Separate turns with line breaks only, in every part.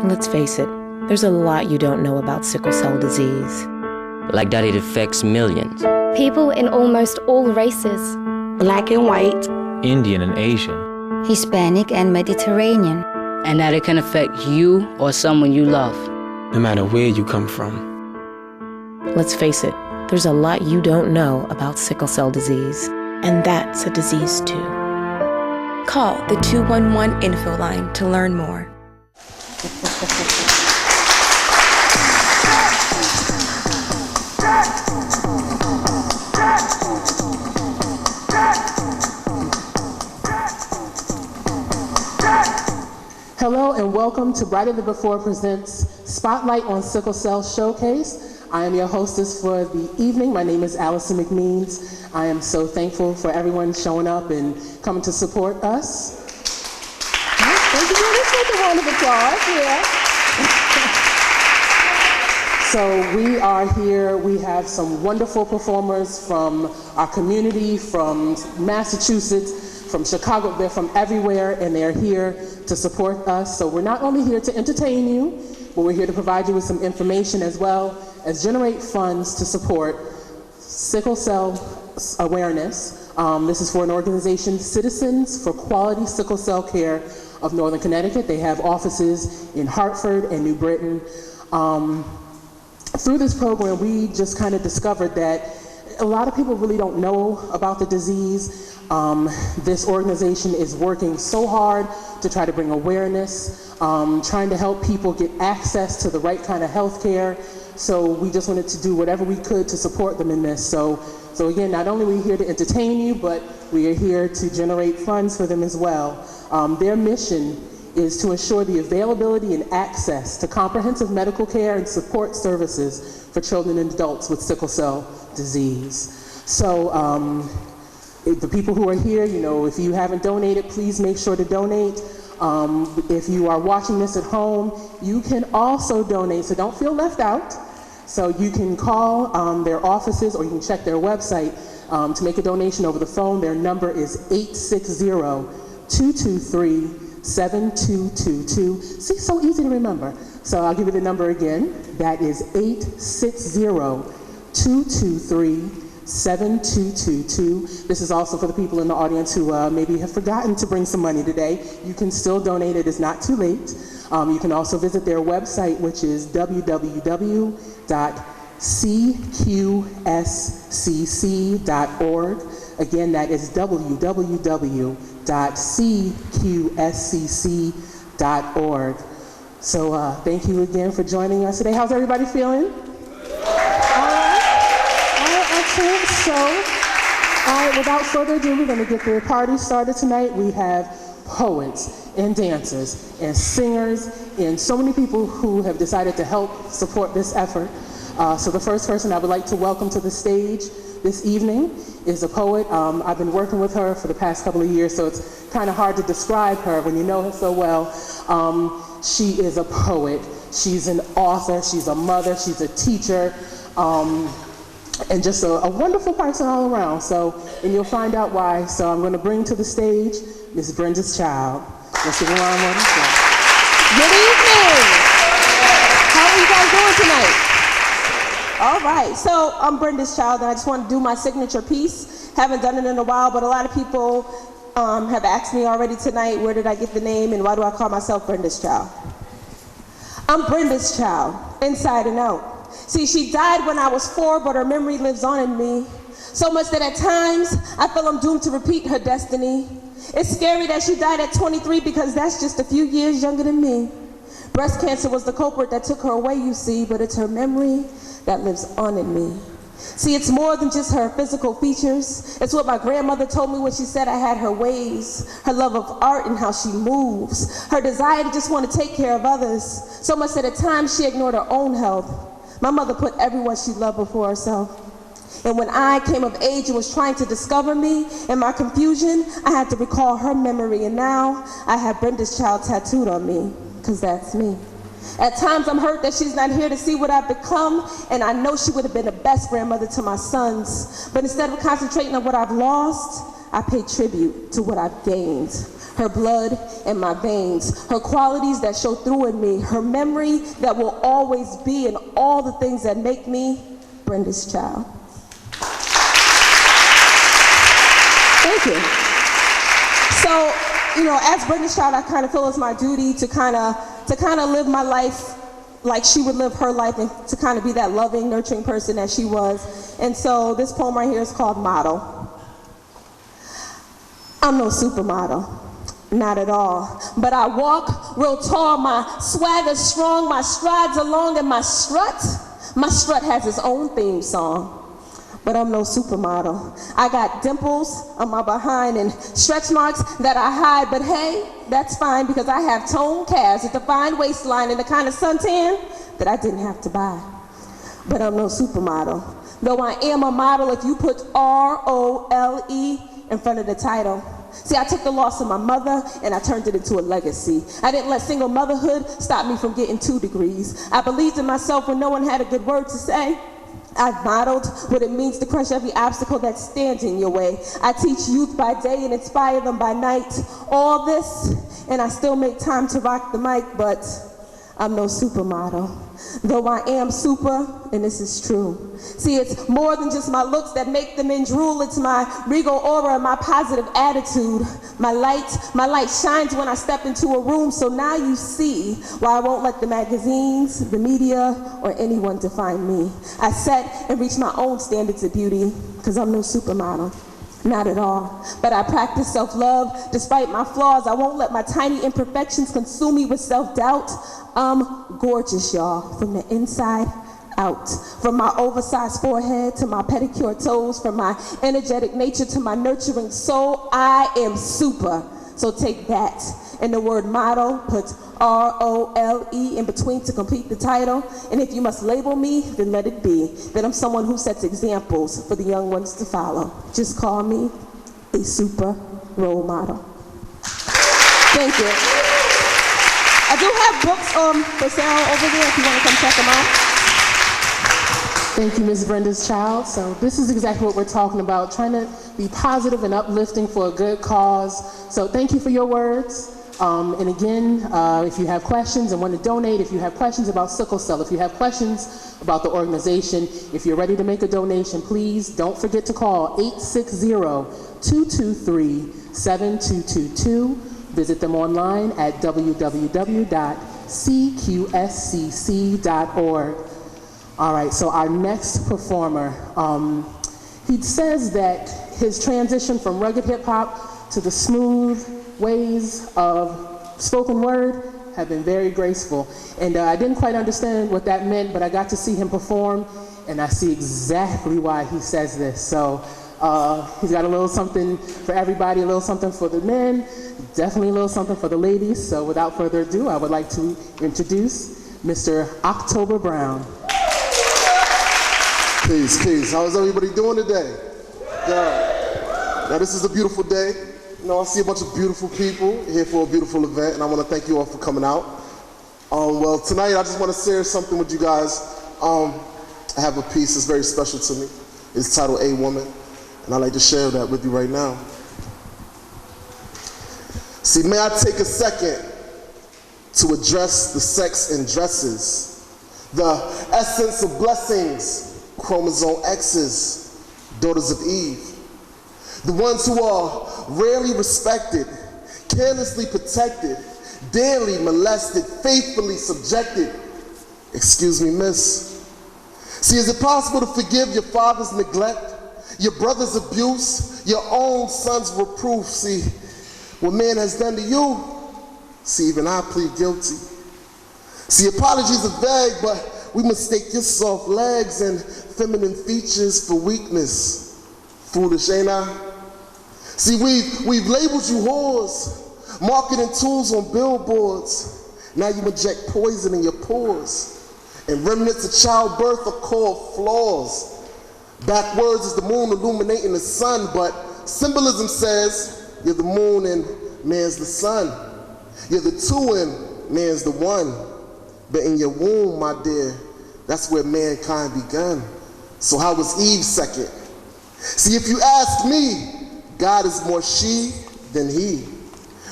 Let's face it, there's a lot you don't know about sickle cell disease.
Like that it affects millions.
People in almost all races.
Black and white.
Indian and Asian.
Hispanic and Mediterranean.
And that it can affect you or someone you love.
No matter where you come from.
Let's face it, there's a lot you don't know about sickle cell disease.
And that's a disease too. Call the 211 info line to learn more.
Hello and welcome to Brighter Than Before presents Spotlight on Sickle Cell Showcase. I am your hostess for the evening. My name is Alison McMeans. I am so thankful for everyone showing up and coming to support us. Thank you. Let's make a round of applause. Yeah. So we are here. We have some wonderful performers from our community, from Massachusetts, from Chicago. They're from everywhere, and they're here to support us. So we're not only here to entertain you, but we're here to provide you with some information as well as generate funds to support sickle cell awareness. This is for an organization, Citizens for Quality Sickle Cell Care of Northern Connecticut. They have offices in Hartford and New Britain. Through this program, we just kind of discovered that a lot of people really don't know about the disease. This organization is working so hard to try to bring awareness, trying to help people get access to the right kind of health care. So we just wanted to do whatever we could to support them in this. So again, not only are we here to entertain you, but we are here to generate funds for them as well. Their mission is to ensure the availability and access to comprehensive medical care and support services for children and adults with sickle cell disease. So the people who are here, you know, if you haven't donated, please make sure to donate. If you are watching this at home, you can also donate, so don't feel left out. So you can call their offices or you can check their website to make a donation over the phone. Their number is 860-223-7222. See, so easy to remember. So I'll give you the number again. That is 860-223-7222. This is also for the people in the audience who maybe have forgotten to bring some money today. You can still donate. It is not too late. You can also visit their website, which is www.cqscc.org. Again, that is www.cqscc.org. So thank you again for joining us today. How's everybody feeling? Excellent. So, all right, without further ado, we're going to get the party started tonight. We have poets and dancers and singers and so many people who have decided to help support this effort. So the first person I would like to welcome to the stage this evening is a poet. I've been working with her for the past couple of years, so it's kind of hard to describe her when you know her so well. She is a poet. She's an author. She's a mother. She's a teacher. And just a wonderful person all around. So, and you'll find out why. So I'm going to bring to the stage Miss Brenda's Child. Let's give a round of applause. Good evening. How are you guys doing tonight?
All right, so I'm Brenda's Child, and I just want to do my signature piece. Haven't done it in a while, but a lot of people have asked me already tonight, where did I get the name, and why do I call myself Brenda's Child? I'm Brenda's child, inside and out. See, she died when I was 4, but her memory lives on in me. So much that at times, I feel I'm doomed to repeat her destiny. It's scary that she died at 23 because that's just a few years younger than me. Breast cancer was the culprit that took her away, you see, but it's her memory that lives on in me. See, it's more than just her physical features. It's what my grandmother told me when she said I had her ways, her love of art and how she moves, her desire to just want to take care of others. So much that at times she ignored her own health. My mother put everyone she loved before herself. And when I came of age and was trying to discover me in my confusion, I had to recall her memory. And now I have Brenda's Child tattooed on me, because that's me. At times I'm hurt that she's not here to see what I've become, and I know she would have been the best grandmother to my sons. But instead of concentrating on what I've lost, I pay tribute to what I've gained. her blood in my veins, her qualities that show through in me, her memory that will always be, and all the things that make me Brenda's child. Thank you. So, as Brenda's child, I kind of feel it's my duty to kind of live my life like she would live her life, and to kind of be that loving, nurturing person that she was. And so this poem right here is called Model. I'm no supermodel, not at all. But I walk real tall, my swagger strong, my strides along, and my strut has its own theme song. But I'm no supermodel. I got dimples on my behind and stretch marks that I hide, but hey, that's fine because I have toned calves, a defined waistline, and the kind of suntan that I didn't have to buy. But I'm no supermodel. Though I am a model if you put R-O-L-E in front of the title. See, I took the loss of my mother and I turned it into a legacy. I didn't let single motherhood stop me from getting 2 degrees. I believed in myself when no one had a good word to say. I've modeled what it means to crush every obstacle that stands in your way. I teach youth by day and inspire them by night. All this, and I still make time to rock the mic, but I'm no supermodel. Though I am super, and this is true. See, it's more than just my looks that make the men drool. It's my regal aura, my positive attitude. My light shines when I step into a room, so now you see why I won't let the magazines, the media, or anyone define me. I set and reach my own standards of beauty, because I'm no supermodel. Not at all. But I practice self-love despite my flaws. I won't let my tiny imperfections consume me with self-doubt. I'm gorgeous, y'all, from the inside out. From my oversized forehead to my pedicure toes, from my energetic nature to my nurturing soul, I am super. So take that. And the word model, put R-O-L-E in between to complete the title. And if you must label me, then let it be that I'm someone who sets examples for the young ones to follow. Just call me a super role model. Thank you. I do have books for sale over there if you want to come check them out.
Thank you, Ms. Brenda's child. So this is exactly what we're talking about, trying to be positive and uplifting for a good cause. So thank you for your words. And again, if you have questions and want to donate, if you have questions about sickle cell, if you have questions about the organization, if you're ready to make a donation, please don't forget to call 860-223-7222. Visit them online at www.cqscc.org. All right, so our next performer, he says that his transition from rugged hip hop to the smooth ways of spoken word have been very graceful. And I didn't quite understand what that meant, but I got to see him perform, and I see exactly why he says this. So he's got a little something for everybody, a little something for the men, definitely a little something for the ladies. So without further ado, I would like to introduce Mr. Oktober Brown.
Peace, peace. How is everybody doing today? Good. Now this is a beautiful day. You know, I see a bunch of beautiful people here for a beautiful event, and I want to thank you all for coming out. Well, tonight I just want to share something with you guys. I have a piece that's very special to me. It's titled A Woman, and I'd like to share that with you right now. See, may I take a second to address the sex and dresses, the essence of blessings, chromosome X's, daughters of Eve, the ones who are rarely respected, carelessly protected, daily molested, faithfully subjected. Excuse me, miss. See, is it possible to forgive your father's neglect, your brother's abuse, your own son's reproof? See, what man has done to you, see, even I plead guilty. See, apologies are vague, but we mistake your soft legs and feminine features for weakness. Foolish, ain't I? See, we've labeled you whores, marketing tools on billboards. Now you inject poison in your pores. And remnants of childbirth are called flaws. Backwards is the moon illuminating the sun, but symbolism says you're the moon and man's the sun. You're the two and man's the one. But in your womb, my dear, that's where mankind began. So how was Eve second? See, if you ask me, God is more she than he.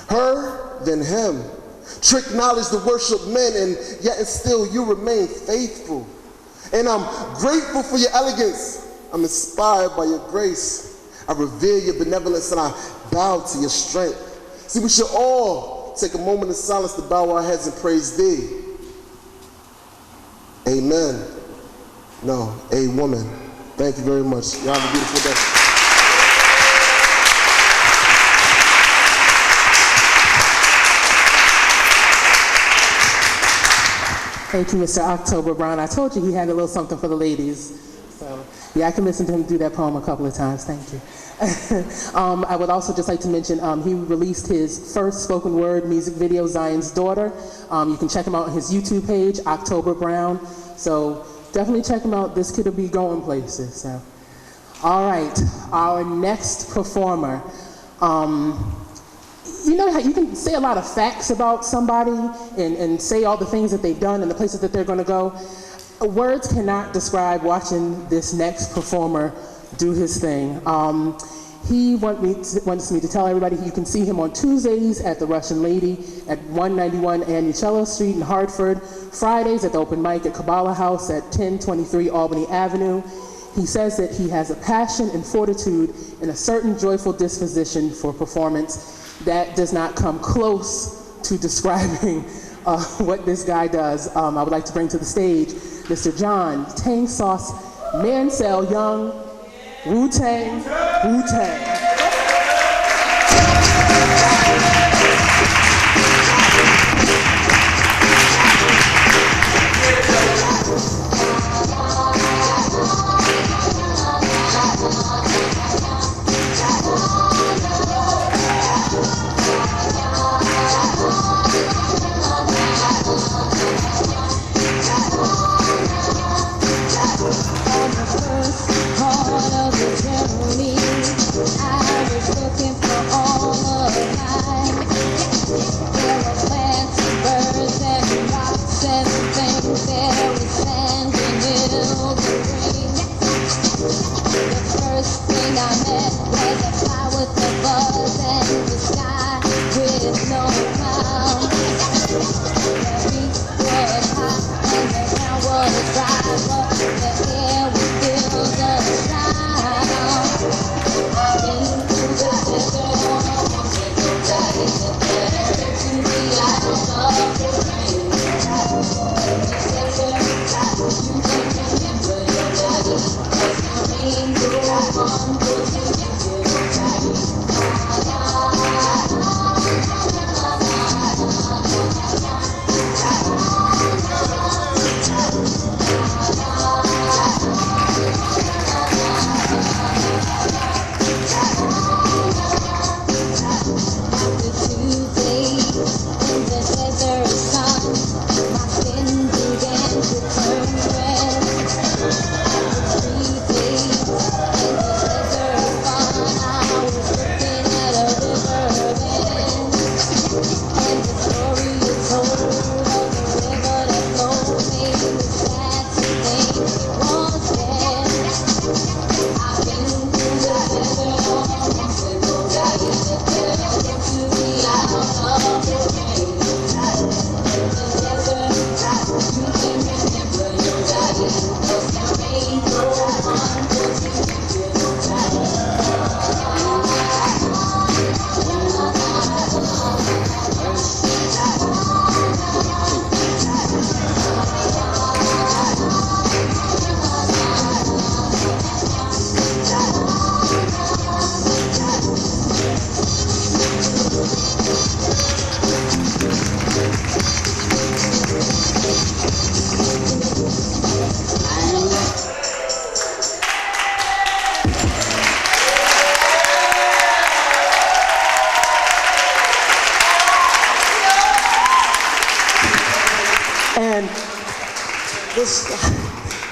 Her, then him. Trick knowledge to worship men, and yet and still you remain faithful. And I'm grateful for your elegance. I'm inspired by your grace. I revere your benevolence and I bow to your strength. See, we should all take a moment of silence to bow our heads and praise thee. Amen. No, a woman. Thank you very much. Y'all have a beautiful day.
Thank you, Mr. Oktober Brown. I told you he had a little something for the ladies. So, yeah, I can listen to him do that poem a couple of times. Thank you. I would also just like to mention he released his first spoken word music video, Zion's Daughter. You can check him out on his YouTube page, Oktober Brown. So definitely check him out. This kid will be going places. So. All right, our next performer. You know how you can say a lot of facts about somebody and say all the things that they've done and the places that they're going to go. Words cannot describe watching this next performer do his thing. He wants me to tell everybody you can see him on Tuesdays at the Russian Lady at 191 Anicello Street in Hartford, Fridays at the open mic at Kabbalah House at 1023 Albany Avenue. He says that he has a passion and fortitude and a certain joyful disposition for performance that does not come close to describing what this guy does. I would like to bring to the stage Mr. John Tang Sauce Mansell Young, Wu-Tang, Wu-Tang.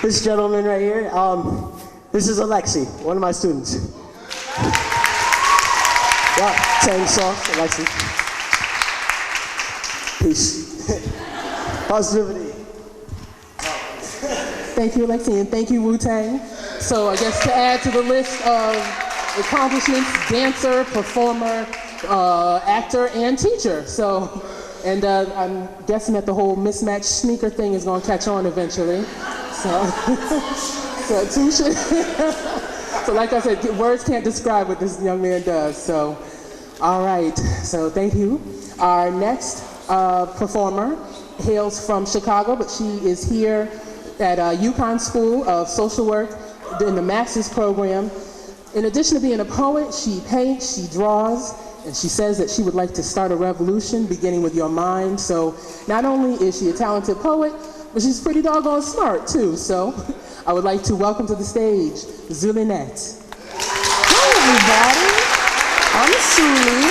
This gentleman right here, this is Alexi, one of my students. Yeah, Tang Sauce, Alexi. Peace. Positivity.
Thank you, Alexi, and thank you, Wu-Tang. So I guess to add to the list of accomplishments, dancer, performer, actor and teacher. So, and I'm guessing that the whole mismatched sneaker thing is going to catch on eventually. So touche. So like I said, words can't describe what this young man does. So, all right. So thank you. Our next performer hails from Chicago, but she is here at UConn School of Social Work in the master's program. In addition to being a poet, she paints, she draws, and she says that she would like to start a revolution beginning with your mind. So not only is she a talented poet, but she's pretty doggone smart too. So I would like to welcome to the stage Zulynette.
Hi everybody, I'm Suli.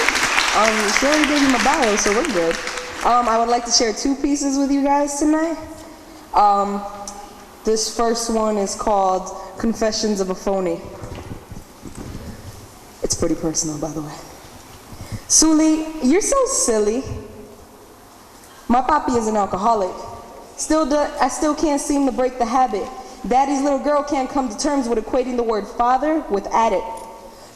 She already gave me my bio, so we're good. I would like to share 2 pieces with you guys tonight. This first one is called Confessions of a Phony. It's pretty personal, by the way. Suli, you're so silly. My papi is an alcoholic. I still can't seem to break the habit. Daddy's little girl can't come to terms with equating the word father with addict.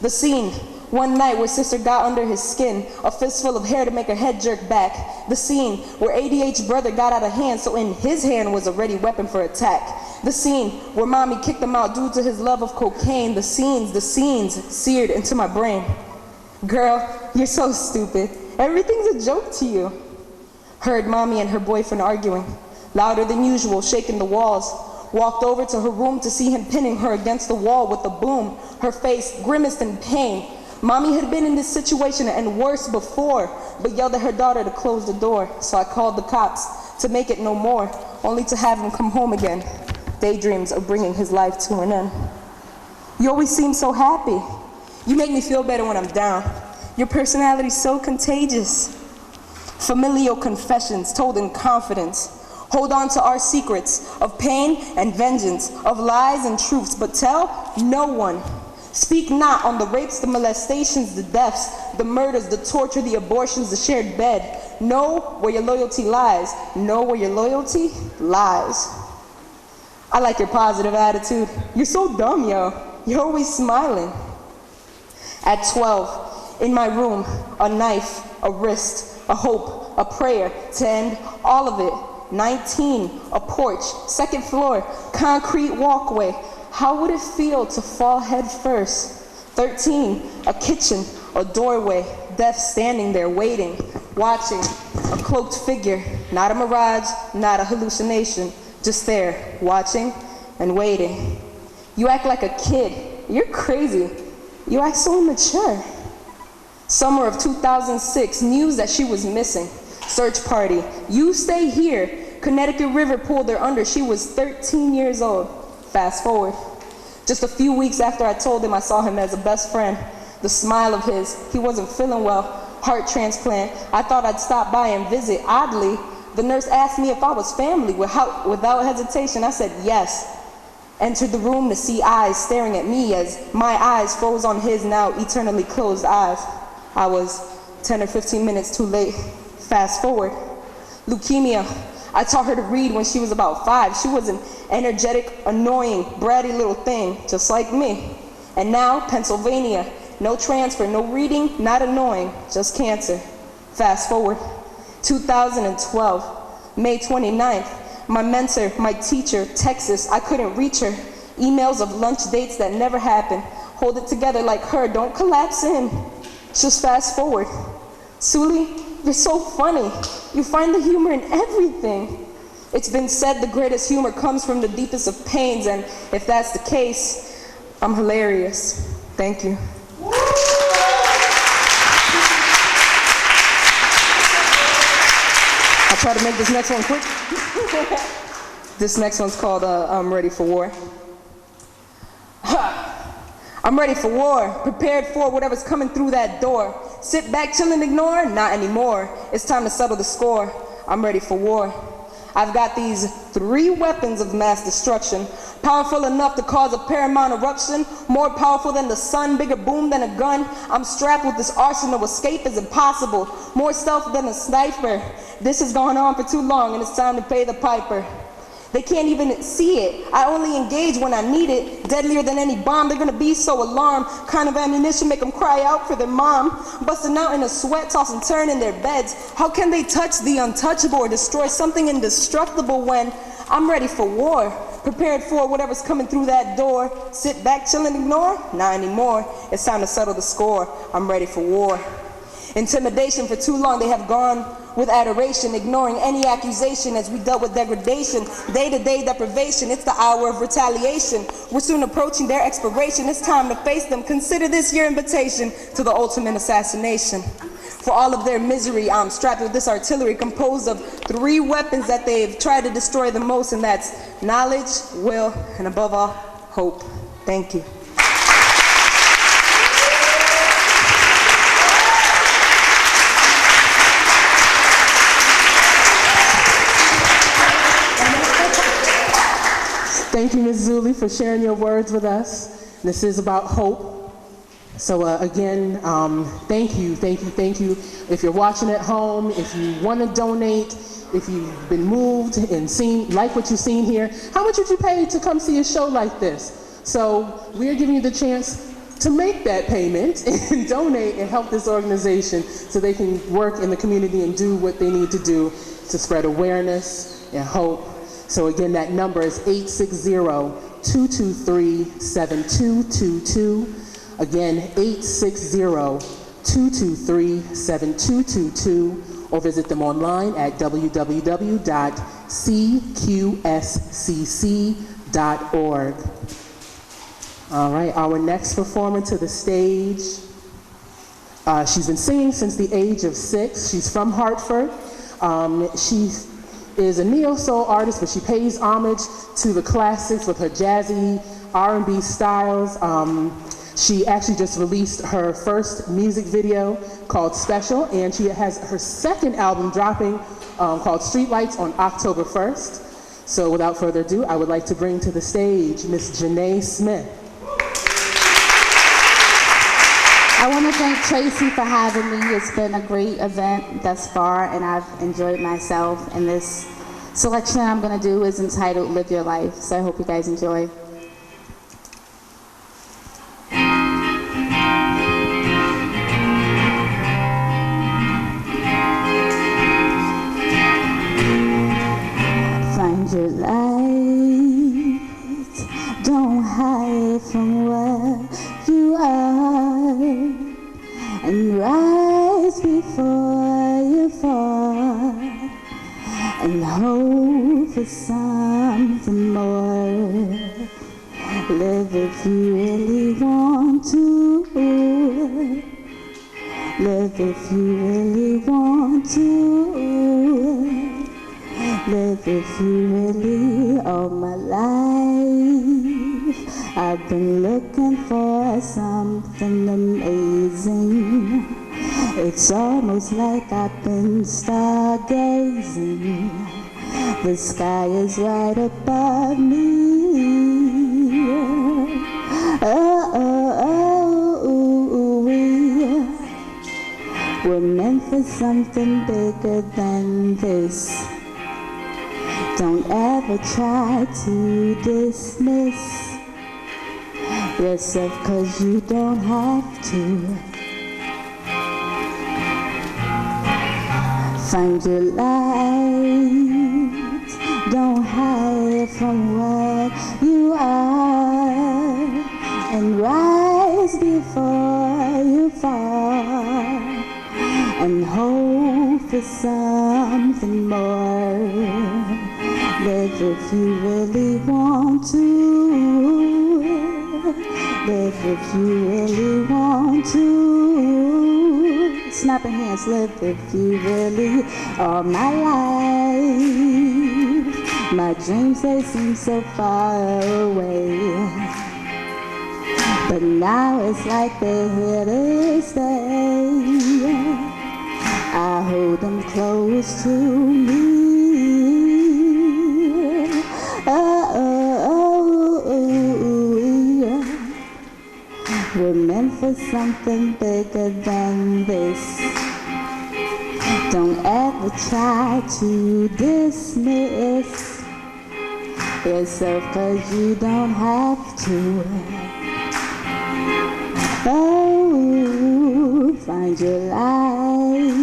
The scene, one night where sister got under his skin, a fistful of hair to make her head jerk back. The scene where ADH brother got out of hand, so in his hand was a ready weapon for attack. The scene where mommy kicked him out due to his love of cocaine. The scenes seared into my brain. Girl, you're so stupid. Everything's a joke to you. Heard mommy and her boyfriend arguing, louder than usual, shaking the walls. Walked over to her room to see him pinning her against the wall with a boom. Her face grimaced in pain. Mommy had been in this situation and worse before, but yelled at her daughter to close the door. So I called the cops to make it no more, only to have him come home again. Daydreams of bringing his life to an end. You always seem so happy. You make me feel better when I'm down. Your personality's so contagious. Familial confessions told in confidence. Hold on to our secrets of pain and vengeance, of lies and truths, but tell no one. Speak not on the rapes, the molestations, the deaths, the murders, the torture, the abortions, the shared bed. Know where your loyalty lies. Know where your loyalty lies. I like your positive attitude. You're so dumb, yo. You're always smiling. At 12, in my room, a knife, a wrist, a hope, a prayer to end all of it. 19, a porch, 2nd floor, concrete walkway. How would it feel to fall head first? 13, a kitchen, a doorway, death standing there waiting, watching, a cloaked figure, not a mirage, not a hallucination, just there, watching and waiting. You act like a kid. You're crazy. You act so immature. Summer of 2006, news that she was missing. Search party. You stay here. Connecticut River pulled her under. She was 13 years old. Fast forward. Just a few weeks after I told him I saw him as a best friend, the smile of his, he wasn't feeling well, heart transplant. I thought I'd stop by and visit. Oddly, the nurse asked me if I was family. Without hesitation, I said yes. Entered the room to see eyes staring at me as my eyes froze on his now eternally closed eyes. I was 10 or 15 minutes too late. Fast forward. Leukemia. I taught her to read when she was about 5. She was an energetic, annoying, bratty little thing, just like me. And now, Pennsylvania. No transfer, no reading, not annoying, just cancer. Fast forward. 2012, May 29th. My mentor, my teacher, Texas, I couldn't reach her. Emails of lunch dates that never happened. Hold it together like her, don't collapse in. Just fast forward. Suli, you're so funny. You find the humor in everything. It's been said the greatest humor comes from the deepest of pains, and if that's the case, I'm hilarious. Thank you. I'll try to make this next one quick. This next one's called I'm Ready for War. I'm ready for war, prepared for whatever's coming through that door. Sit back, chill and ignore? Not anymore. It's time to settle the score. I'm ready for war. I've got these 3 weapons of mass destruction, powerful enough to cause a paramount eruption, more powerful than the sun, bigger boom than a gun. I'm strapped with this arsenal, escape is impossible, more stealth than a sniper. This has gone on for too long and it's time to pay the piper. They can't even see it. I only engage when I need it. Deadlier than any bomb. They're gonna be so alarmed. Kind of ammunition make them cry out for their mom. Busting out in a sweat, toss and turn in their beds. How can they touch the untouchable or destroy something indestructible when I'm ready for war? Prepared for whatever's coming through that door. Sit back, chill and ignore? Not anymore. It's time to settle the score. I'm ready for war. Intimidation for too long, they have gone with adoration, ignoring any accusation as we dealt with degradation, day-to-day deprivation. It's the hour of retaliation. We're soon approaching their expiration. It's time to face them. Consider this your invitation to the ultimate assassination. For all of their misery, I'm strapped with this artillery composed of 3 weapons that they've tried to destroy the most, and that's knowledge, will, and above all, hope. Thank you.
Thank you, Ms. Zuli, for sharing your words with us. This is about hope. So again, thank you. If you're watching at home, if you want to donate, if you've been moved and like what you've seen here, how much would you pay to come see a show like this? So we're giving you the chance to make that payment and donate and help this organization so they can work in the community and do what they need to do to spread awareness and hope. So again, that number is 860-223-7222. Again, 860-223-7222, or visit them online at www.cqscc.org. All right, our next performer to the stage. She's been singing since the age of 6. She's from Hartford. She is a neo-soul artist, but she pays homage to the classics with her jazzy R&B styles. She actually just released her first music video called Special, and she has her second album dropping called Streetlights on October 1st. So without further ado, I would like to bring to the stage Miss Janae Smith.
I want to thank Tracy for having me. It's been a great event thus far, and I've enjoyed myself. And this selection I'm going to do is entitled Live Your Life, so I hope you guys enjoy. Find your light, don't hide from where you are, and rise before you fall, and hope for something more. Live if you really want to. Live if you really want to. Live if you really. All my life I've been looking for something amazing. It's almost like I've been stargazing. The sky is right above me. Oh, oh, oh, we're meant for something bigger than this. Don't ever try to dismiss yourself, 'cause you don't have to. Find your light, don't hide from what you are, and rise before you fall, and hope for something more. Live if you really want to. Live if you really want to. Snapping hands, live if you really. All my life, my dreams, they seem so far away, but now it's like they're here to stay. I hold them close to me. We're meant for something bigger than this. Don't ever try to dismiss yourself, 'cause you don't have to. Oh, find your light.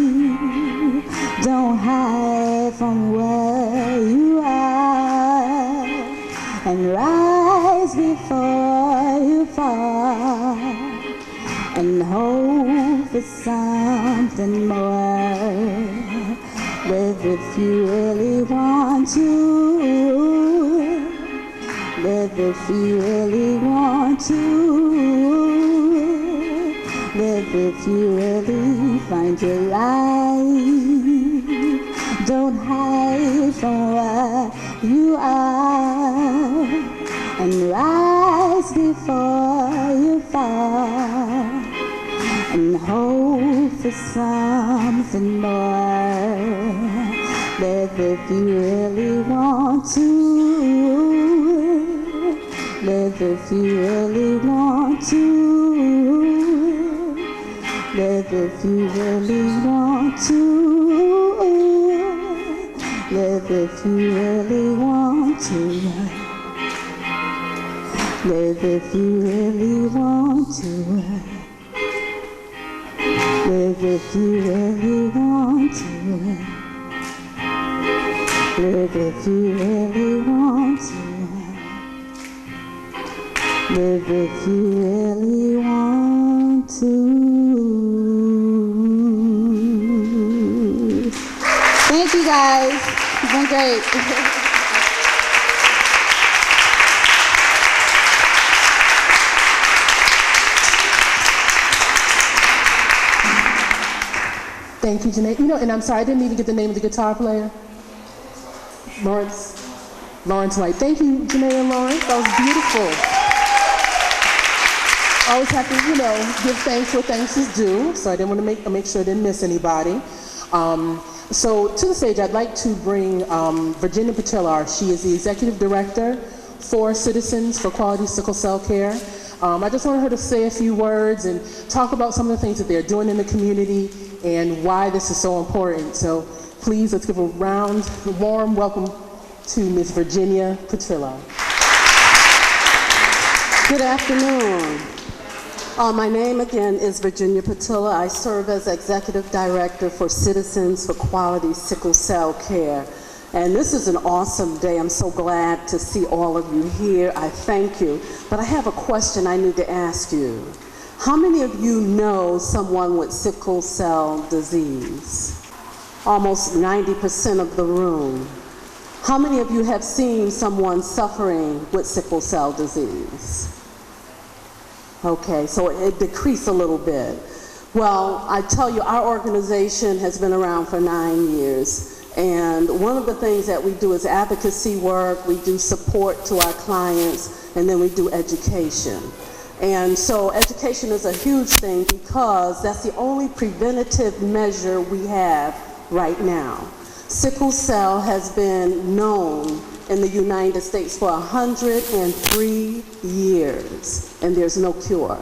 Don't hide from where you are, and rise before you fall, and hope for something more. Live if you really want to. Live if you really want to. Live if you really find your life. Don't hide from where you are, and rise before you fall, and hope for something more. Live if you really want to. Live if you really want to. Live if you really want to. Live if you really want to. Live if you really want to. Live if you really want to. Live if you really want to. Live if you really want to. Thank you guys. You've been great.
Thank you, Janae. And I'm sorry, I didn't even get the name of the guitar player. Lawrence White. Thank you, Janae and Lawrence. That was beautiful. Always have to, give thanks where thanks is due. So I didn't want to make sure I didn't miss anybody. So to the stage, I'd like to bring Virginia Petillar. She is the Executive Director for Citizens for Quality Sickle Cell Care. I just wanted her to say a few words and talk about some of the things that they're doing in the community and why this is so important. So please, let's give a warm welcome to Ms. Virginia Petillar.
Good afternoon. My name again is Virginia Petillar. I serve as Executive Director for Citizens for Quality Sickle Cell Care. And this is an awesome day. I'm so glad to see all of you here. I thank you. But I have a question I need to ask you. How many of you know someone with sickle cell disease? Almost 90% of the room. How many of you have seen someone suffering with sickle cell disease? Okay, so it decreased a little bit. Well, I tell you, our organization has been around for 9 years. And one of the things that we do is advocacy work, we do support to our clients, and then we do education. And so education is a huge thing because that's the only preventative measure we have right now. Sickle cell has been known in the United States for 103 years, and there's no cure.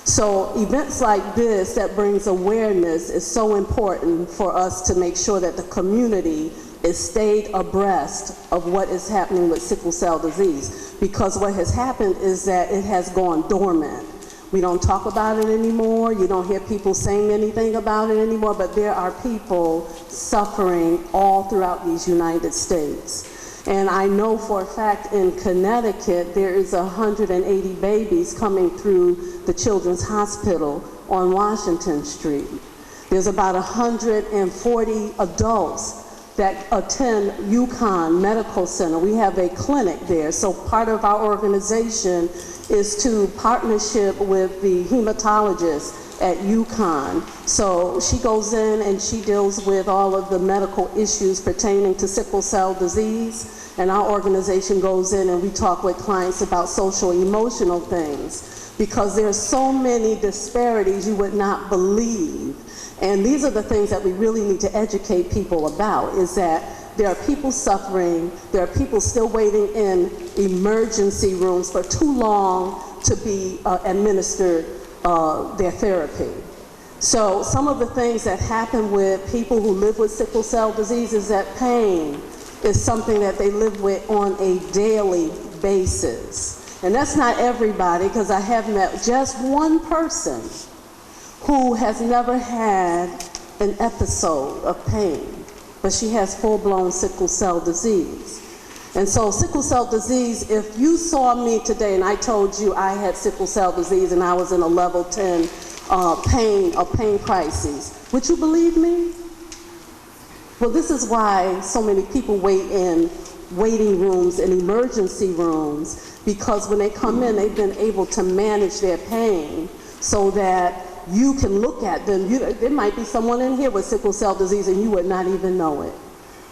So events like this that brings awareness is so important for us to make sure that the community is stayed abreast of what is happening with sickle cell disease. Because what has happened is that it has gone dormant. We don't talk about it anymore. You don't hear people saying anything about it anymore, but there are people suffering all throughout these United States. And I know for a fact in Connecticut, there is 180 babies coming through the Children's Hospital on Washington Street. There's about 140 adults that attend UConn Medical Center. We have a clinic there. So part of our organization is to partnership with the hematologist at UConn. So she goes in and she deals with all of the medical issues pertaining to sickle cell disease. And our organization goes in and we talk with clients about social emotional things because there's so many disparities you would not believe. And these are the things that we really need to educate people about, is that there are people suffering, there are people still waiting in emergency rooms for too long to be administered their therapy. So some of the things that happen with people who live with sickle cell disease is that pain, is something that they live with on a daily basis. And that's not everybody, because I have met just one person who has never had an episode of pain, but she has full-blown sickle cell disease. And so sickle cell disease, if you saw me today and I told you I had sickle cell disease and I was in a level 10 pain crisis, would you believe me? Well, this is why so many people wait in waiting rooms and emergency rooms, because when they come in, they've been able to manage their pain so that you can look at them. There might be someone in here with sickle cell disease and you would not even know it,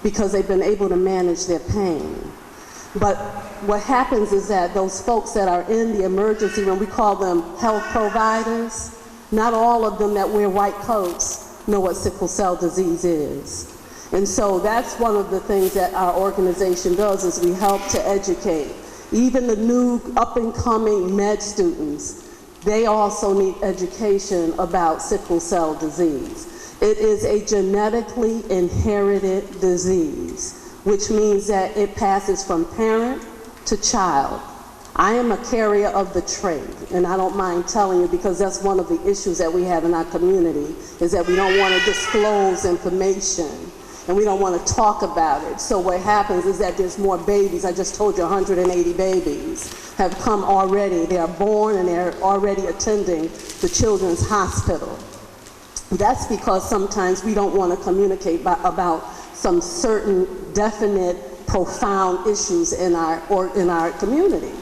because they've been able to manage their pain. But what happens is that those folks that are in the emergency room, we call them health providers, not all of them that wear white coats know what sickle cell disease is. And so that's one of the things that our organization does, is we help to educate. Even the new up-and-coming med students, they also need education about sickle cell disease. It is a genetically inherited disease, which means that it passes from parent to child. I am a carrier of the trait, and I don't mind telling you, because that's one of the issues that we have in our community, is that we don't want to disclose information, and we don't want to talk about it. So what happens is that there's more babies. I just told you 180 babies have come already. They are born and they're already attending the Children's Hospital. That's because sometimes we don't want to communicate about some certain definite, profound issues in our community.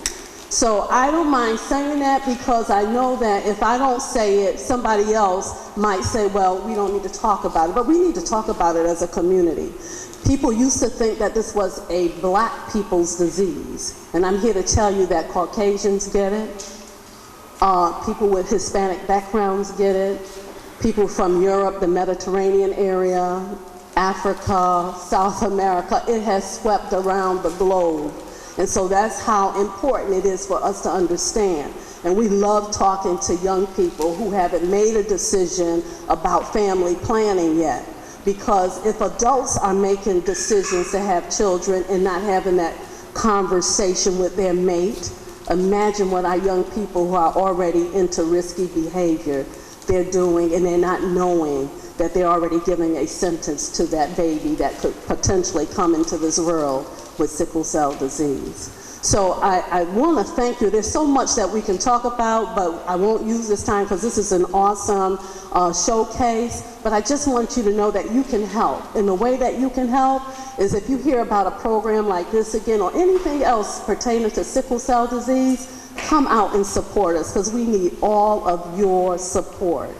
So I don't mind saying that, because I know that if I don't say it, somebody else might say, well, we don't need to talk about it. But we need to talk about it as a community. People used to think that this was a black people's disease. And I'm here to tell you that Caucasians get it. People with Hispanic backgrounds get it. People from Europe, the Mediterranean area, Africa, South America, it has swept around the globe. And so that's how important it is for us to understand. And we love talking to young people who haven't made a decision about family planning yet. Because if adults are making decisions to have children and not having that conversation with their mate, imagine what our young people who are already into risky behavior, they're doing, and they're not knowing that they're already giving a sentence to that baby that could potentially come into this world with sickle cell disease. So I want to thank you. There's so much that we can talk about, but I won't use this time because this is an awesome showcase. But I just want you to know that you can help. And the way that you can help is if you hear about a program like this again, or anything else pertaining to sickle cell disease, come out and support us, because we need all of your support.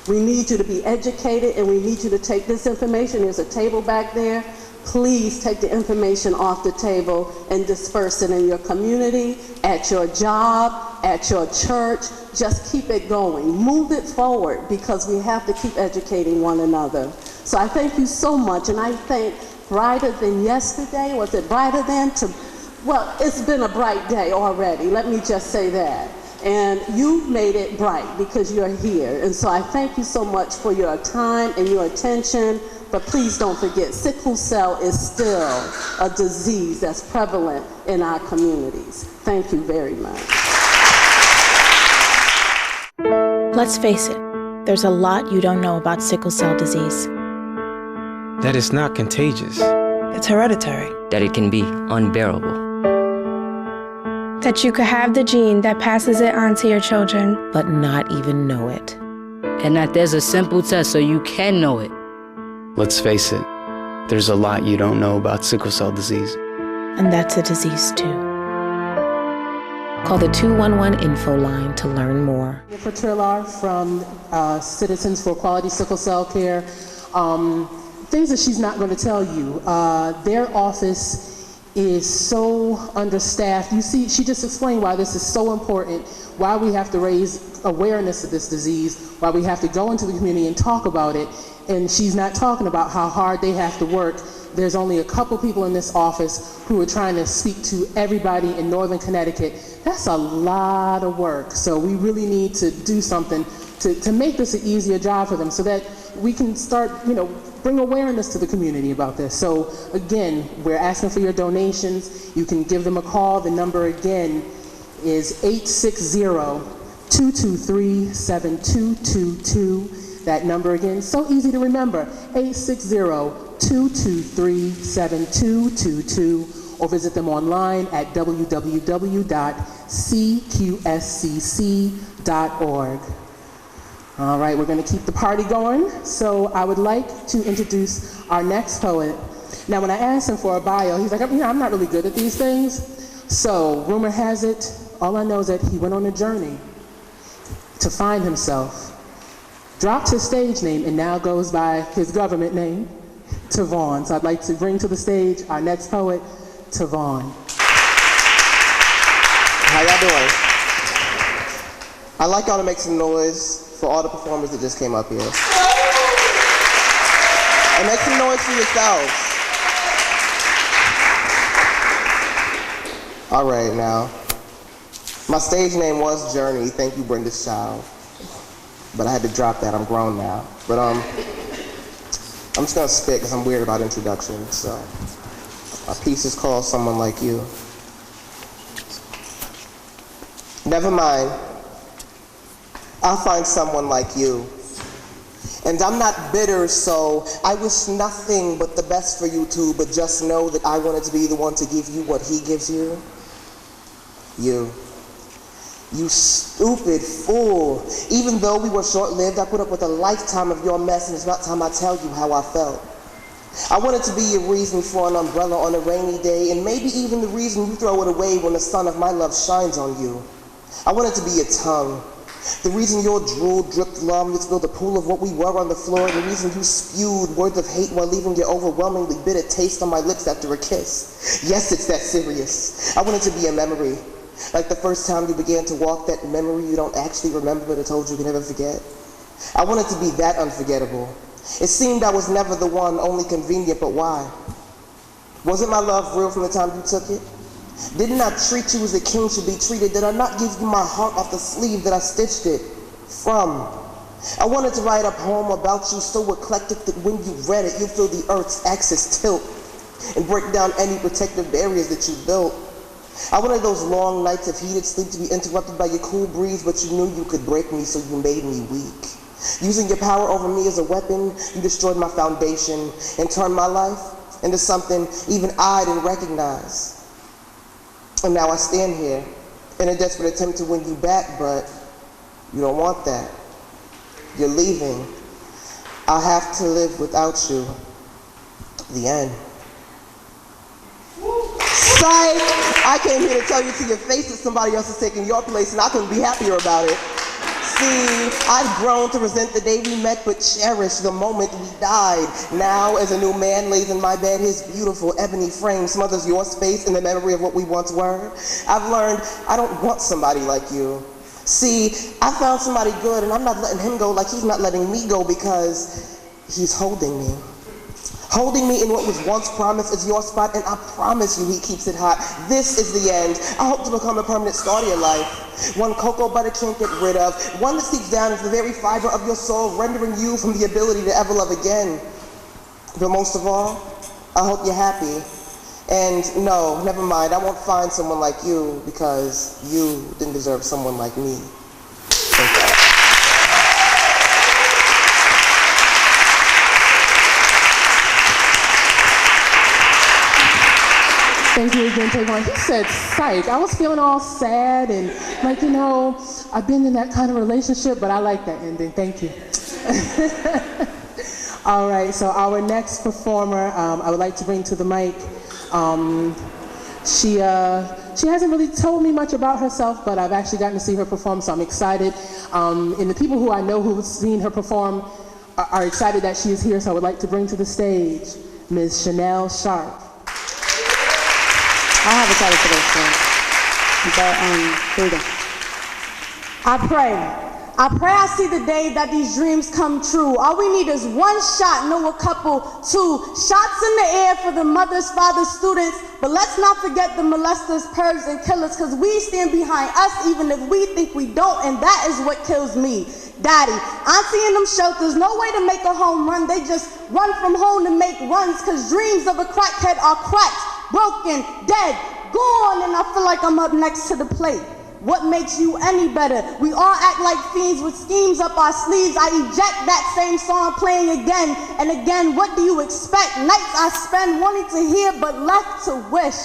We need you to be educated, and we need you to take this information. There's a table back there. Please take the information off the table and disperse it in your community, at your job, at your church. Just keep it going. Move it forward, because we have to keep educating one another. So I thank you so much, and I think brighter than yesterday, was it brighter than to, well, it's been a bright day already. Let me just say that. And you've made it bright because you're here. And so I thank you so much for your time and your attention. But please don't forget, sickle cell is still a disease that's prevalent in our communities. Thank you very much.
Let's face it, there's a lot you don't know about sickle cell disease.
That it's not contagious.
It's hereditary.
That it can be unbearable.
That you could have the gene that passes it on to your children,
but not even know it.
And that there's a simple test so you can know it.
Let's face it, there's a lot you don't know about sickle cell disease.
And that's a disease too. Call the 211 info line to learn more.
For Trillar from Citizens for Quality Sickle Cell Care. Things that she's not going to tell you. Their office is so understaffed. You see, she just explained why this is so important, why we have to raise awareness of this disease, why we have to go into the community and talk about it. And she's not talking about how hard they have to work. There's only a couple people in this office who are trying to speak to everybody in Northern Connecticut. That's a lot of work. So we really need to do something to make this an easier job for them, so that we can start, bring awareness to the community about this. So again, we're asking for your donations. You can give them a call. The number again is 860-223-7222. That number again, so easy to remember, 860-223-7222, or visit them online at www.cqscc.org. All right, we're going to keep the party going. So I would like to introduce our next poet. Now, when I asked him for a bio, he's like, I'm not really good at these things. So rumor has it, all I know is that he went on a journey to find himself, dropped his stage name, and now goes by his government name, Tavaughn. So I'd like to bring to the stage our next poet, Tavaughn.
How y'all doing? I'd like y'all to make some noise for all the performers that just came up here. And make some noise for yourselves. All right, now. My stage name was Journey. Thank you, Brenda's child. But I had to drop that. I'm grown now. But I'm just gonna spit because I'm weird about introductions. So my piece is called Someone Like You. Never mind. I'll find someone like you. And I'm not bitter, so I wish nothing but the best for you two, but just know that I wanted to be the one to give you what he gives you. You. You stupid fool. Even though we were short-lived, I put up with a lifetime of your mess, and it's about time I tell you how I felt. I wanted to be a reason for an umbrella on a rainy day, and maybe even the reason you throw it away when the sun of my love shines on you. I wanted to be a tongue. The reason your drool dripped love and spilled a pool of what we were on the floor, and the reason you spewed words of hate while leaving your overwhelmingly bitter taste on my lips after a kiss. Yes, it's that serious. I wanted to be a memory. Like the first time you began to walk, that memory you don't actually remember but I told you never forget. I wanted to be that unforgettable. It seemed I was never the one, only convenient, but why? Wasn't my love real from the time you took it? Didn't I treat you as a king should be treated? Did I not give you my heart off the sleeve that I stitched it from? I wanted to write a poem about you so eclectic that when you read it, you'd feel the earth's axis tilt and break down any protective barriers that you built. I wanted those long nights of heated sleep to be interrupted by your cool breeze, but you knew you could break me, so you made me weak. Using your power over me as a weapon, you destroyed my foundation and turned my life into something even I didn't recognize. And now I stand here in a desperate attempt to win you back, but you don't want that. You're leaving. I'll have to live without you. The end. Psych! I came here to tell you to your face that somebody else is taking your place, and I couldn't be happier about it. See, I've grown to resent the day we met, but cherish the moment we died. Now, as a new man lays in my bed, his beautiful ebony frame smothers your space in the memory of what we once were. I've learned I don't want somebody like you. See, I found somebody good, and I'm not letting him go like he's not letting me go because he's holding me. Holding me in what was once promised as your spot, and I promise you he keeps it hot. This is the end. I hope to become a permanent scar to your life. One cocoa butter can't get rid of. One that seeps down into the very fiber of your soul, rendering you from the ability to ever love again. But most of all, I hope you're happy. And no, never mind, I won't find someone like you because you didn't deserve someone like me. Thank you.
Thank you again, Tavaughn. He said psych. I was feeling all sad and like, you know, I've been in that kind of relationship, but I like that ending. Thank you. All right, so our next performer, I would like to bring to the mic. She hasn't really told me much about herself, but I've actually gotten to see her perform, so I'm excited. And the people who I know who've seen her perform are excited that she is here, so I would like to bring to the stage Ms. Shanell Sharpe.
I have a title for this one, but here we go. I I pray I see the day that these dreams come true. All we need is one shot, no a couple, two. Shots in the air for the mothers, fathers, students. But let's not forget the molesters, pervs, and killers, because we stand behind us even if we think we don't, and that is what kills me. Daddy, auntie in them shelters, no way to make a home run. They just run from home to make runs, because dreams of a crackhead are cracked, broken, dead, gone, and I feel like I'm up next to the plate. What makes you any better? We all act like fiends with schemes up our sleeves. I eject that same song playing again and again. What do you expect? Nights I spend wanting to hear but left to wish.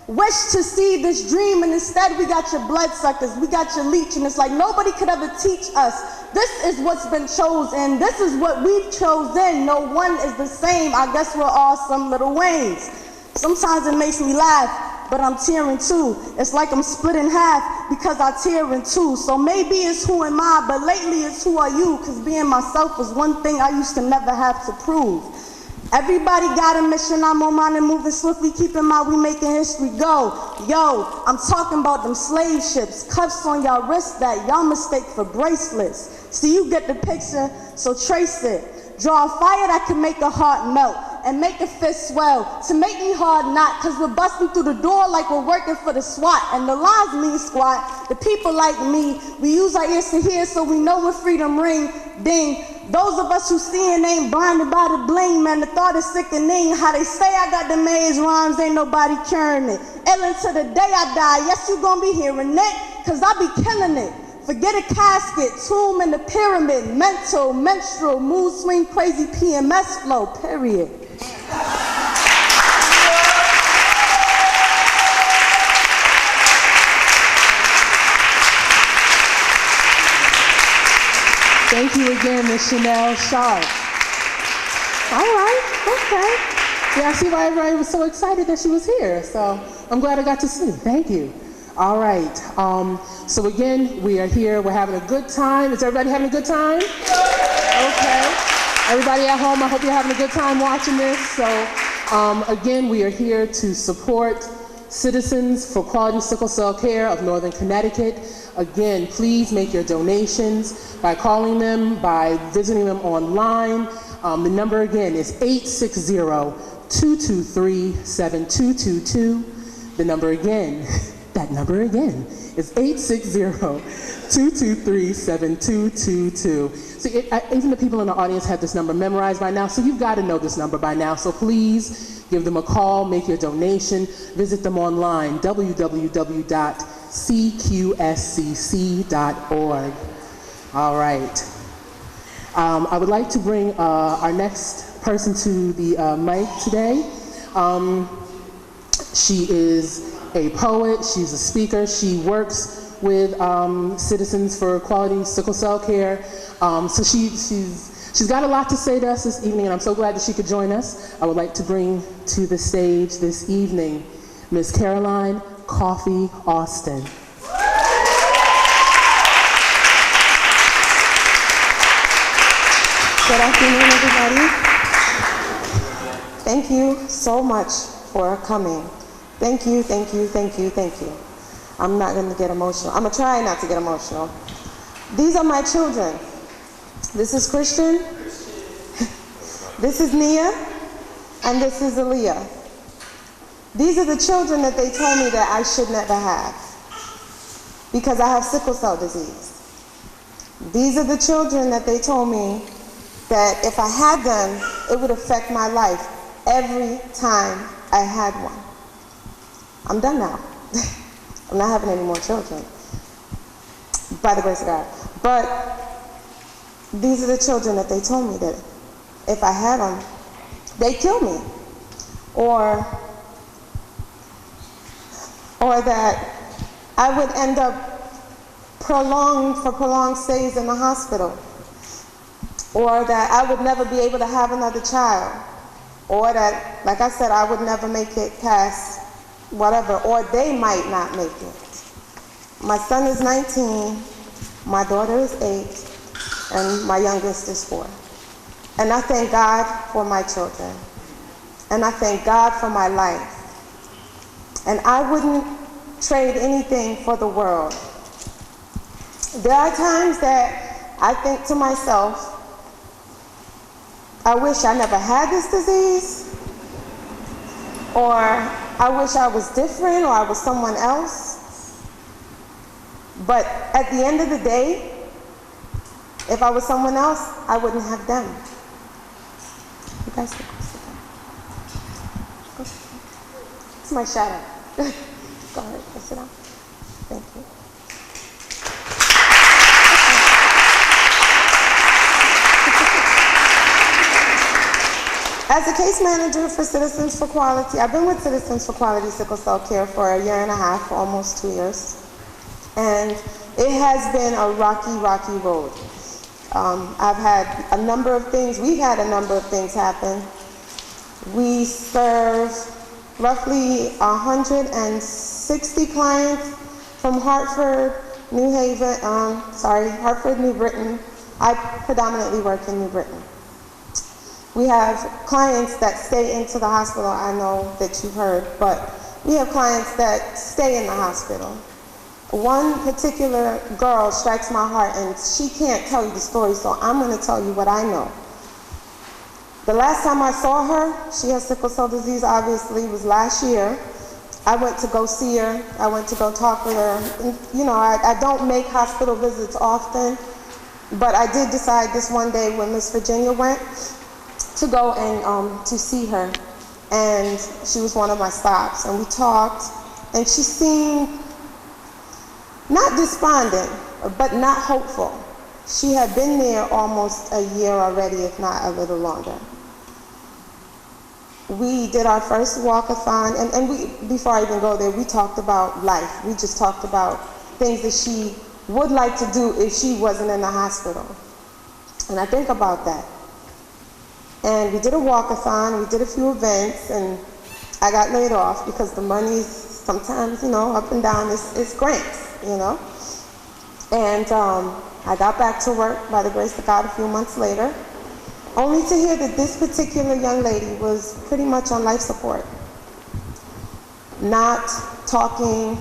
Wish to see this dream, and instead we got your bloodsuckers, we got your leech, and it's like nobody could ever teach us. This is what's been chosen. This is what we've chosen. No one is the same. I guess we're all some little Waynes. Sometimes it makes me laugh, but I'm tearing too. It's like I'm split in half because I tear in two. So maybe it's who am I, but lately it's who are you, because being myself was one thing I used to never have to prove. Everybody got a mission, I'm on mine and moving swiftly, keep in mind we making history go. Yo, I'm talking about them slave ships, cuffs on y'all wrists that y'all mistake for bracelets. See, you get the picture, so trace it. Draw a fire that can make a heart melt and make a fist swell, to make me hard not, cause we're busting through the door like we're working for the SWAT, and the lines mean squat. The people like me, we use our ears to hear so we know when freedom ring, ding. Those of us who seeing ain't blinded by the bling, man, the thought is sickening. How they say I got the maze rhymes, ain't nobody curing it. Ill until the day I die, yes you gon' be hearing it, cause I be killing it. Forget a casket, tomb in the pyramid, mental, menstrual, mood swing, crazy PMS flow, period.
Thank you again, Ms. Shanell Sharpe. All right, okay. Yeah, I see why everybody was so excited that she was here, so I'm glad I got to see. Thank you. All right, so again, we are here, we're having a good time. Is everybody having a good time? Okay. Everybody at home, I hope you're having a good time watching this. So again, we are here to support Citizens for Quality Sickle Cell Care of Northern Connecticut. Again, please make your donations by calling them, by visiting them online. The number again is 860-223-7222. The number again, that number again is 860-223-7222. See, even the people in the audience have this number memorized by now, so you've got to know this number by now. So please give them a call, make your donation, visit them online, www.cqscc.org. All right. I would like to bring our next person to the mic today. She is a poet, she's a speaker, she works with Citizens for Quality Sickle Cell Care. So she's got a lot to say to us this evening, and I'm so glad that she could join us. I would like to bring to the stage this evening Ms. Caroline Coffee Austin.
Good afternoon, everybody. Thank you so much for coming. Thank you, thank you, thank you, thank you. I'm not going to get emotional. I'm going to try not to get emotional. These are my children. This is Christian, this is Nia, and this is Aaliyah. These are the children that they told me that I should never have because I have sickle cell disease. These are the children that they told me that if I had them, it would affect my life every time I had one. I'm done now. I'm not having any more children, by the grace of God. But these are the children that they told me that if I had them, they'd kill me. Or that I would end up prolonged stays in the hospital. Or that I would never be able to have another child. Or that, like I said, I would never make it past whatever, or they might not make it. My son is 19, my daughter is 8, and my youngest is 4. And I thank God for my children. And I thank God for my life. And I wouldn't trade anything for the world. There are times that I think to myself, I wish I never had this disease, or I wish I was different, or I was someone else. But at the end of the day, if I was someone else, I wouldn't have them. You guys can go sit down. It's my shadow. Go ahead, go sit down. Thank you. As a case manager for Citizens for Quality, I've been with Citizens for Quality Sickle Cell Care for a year and a half, almost 2 years. And it has been a rocky, rocky road. I've had a number of things, we've had a number of things happen. We serve roughly 160 clients from Hartford, Hartford, New Britain. I predominantly work in New Britain. We have clients that stay into the hospital, I know that you've heard, but we have clients that stay in the hospital. One particular girl strikes my heart, and she can't tell you the story, so I'm going to tell you what I know. The last time I saw her, she has sickle cell disease, obviously, was last year. I went to go see her. I went to go talk with her. And, you know, I don't make hospital visits often, but I did decide this one day when Miss Virginia went to go and to see her. And she was one of my stops, and we talked, and she seemed not despondent, but not hopeful. She had been there almost a year already, if not a little longer. We did our first walkathon, and we, before I even go there, we talked about life. We just talked about things that she would like to do if she wasn't in the hospital. And I think about that. And we did a walkathon, we did a few events, and I got laid off because the money's sometimes, you know, up and down, it's grants, you know. And I got back to work by the grace of God a few months later, only to hear that this particular young lady was pretty much on life support. Not talking,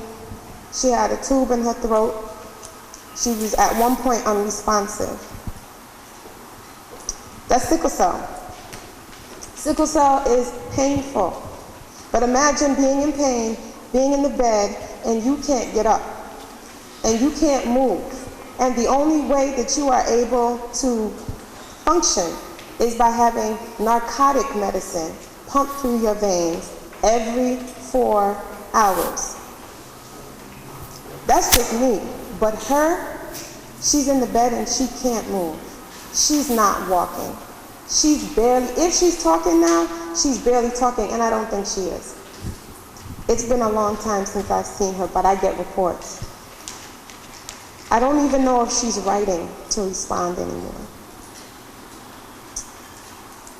she had a tube in her throat, she was at one point unresponsive. That's sickle cell. Sickle cell is painful, but imagine being in pain, being in the bed, and you can't get up, and you can't move. And the only way that you are able to function is by having narcotic medicine pumped through your veins every 4 hours. That's just me. But her, she's in the bed and she can't move. She's not walking. She's barely, if she's talking now, she's barely talking, and I don't think she is. It's been a long time since I've seen her, but I get reports. I don't even know if she's writing to respond anymore.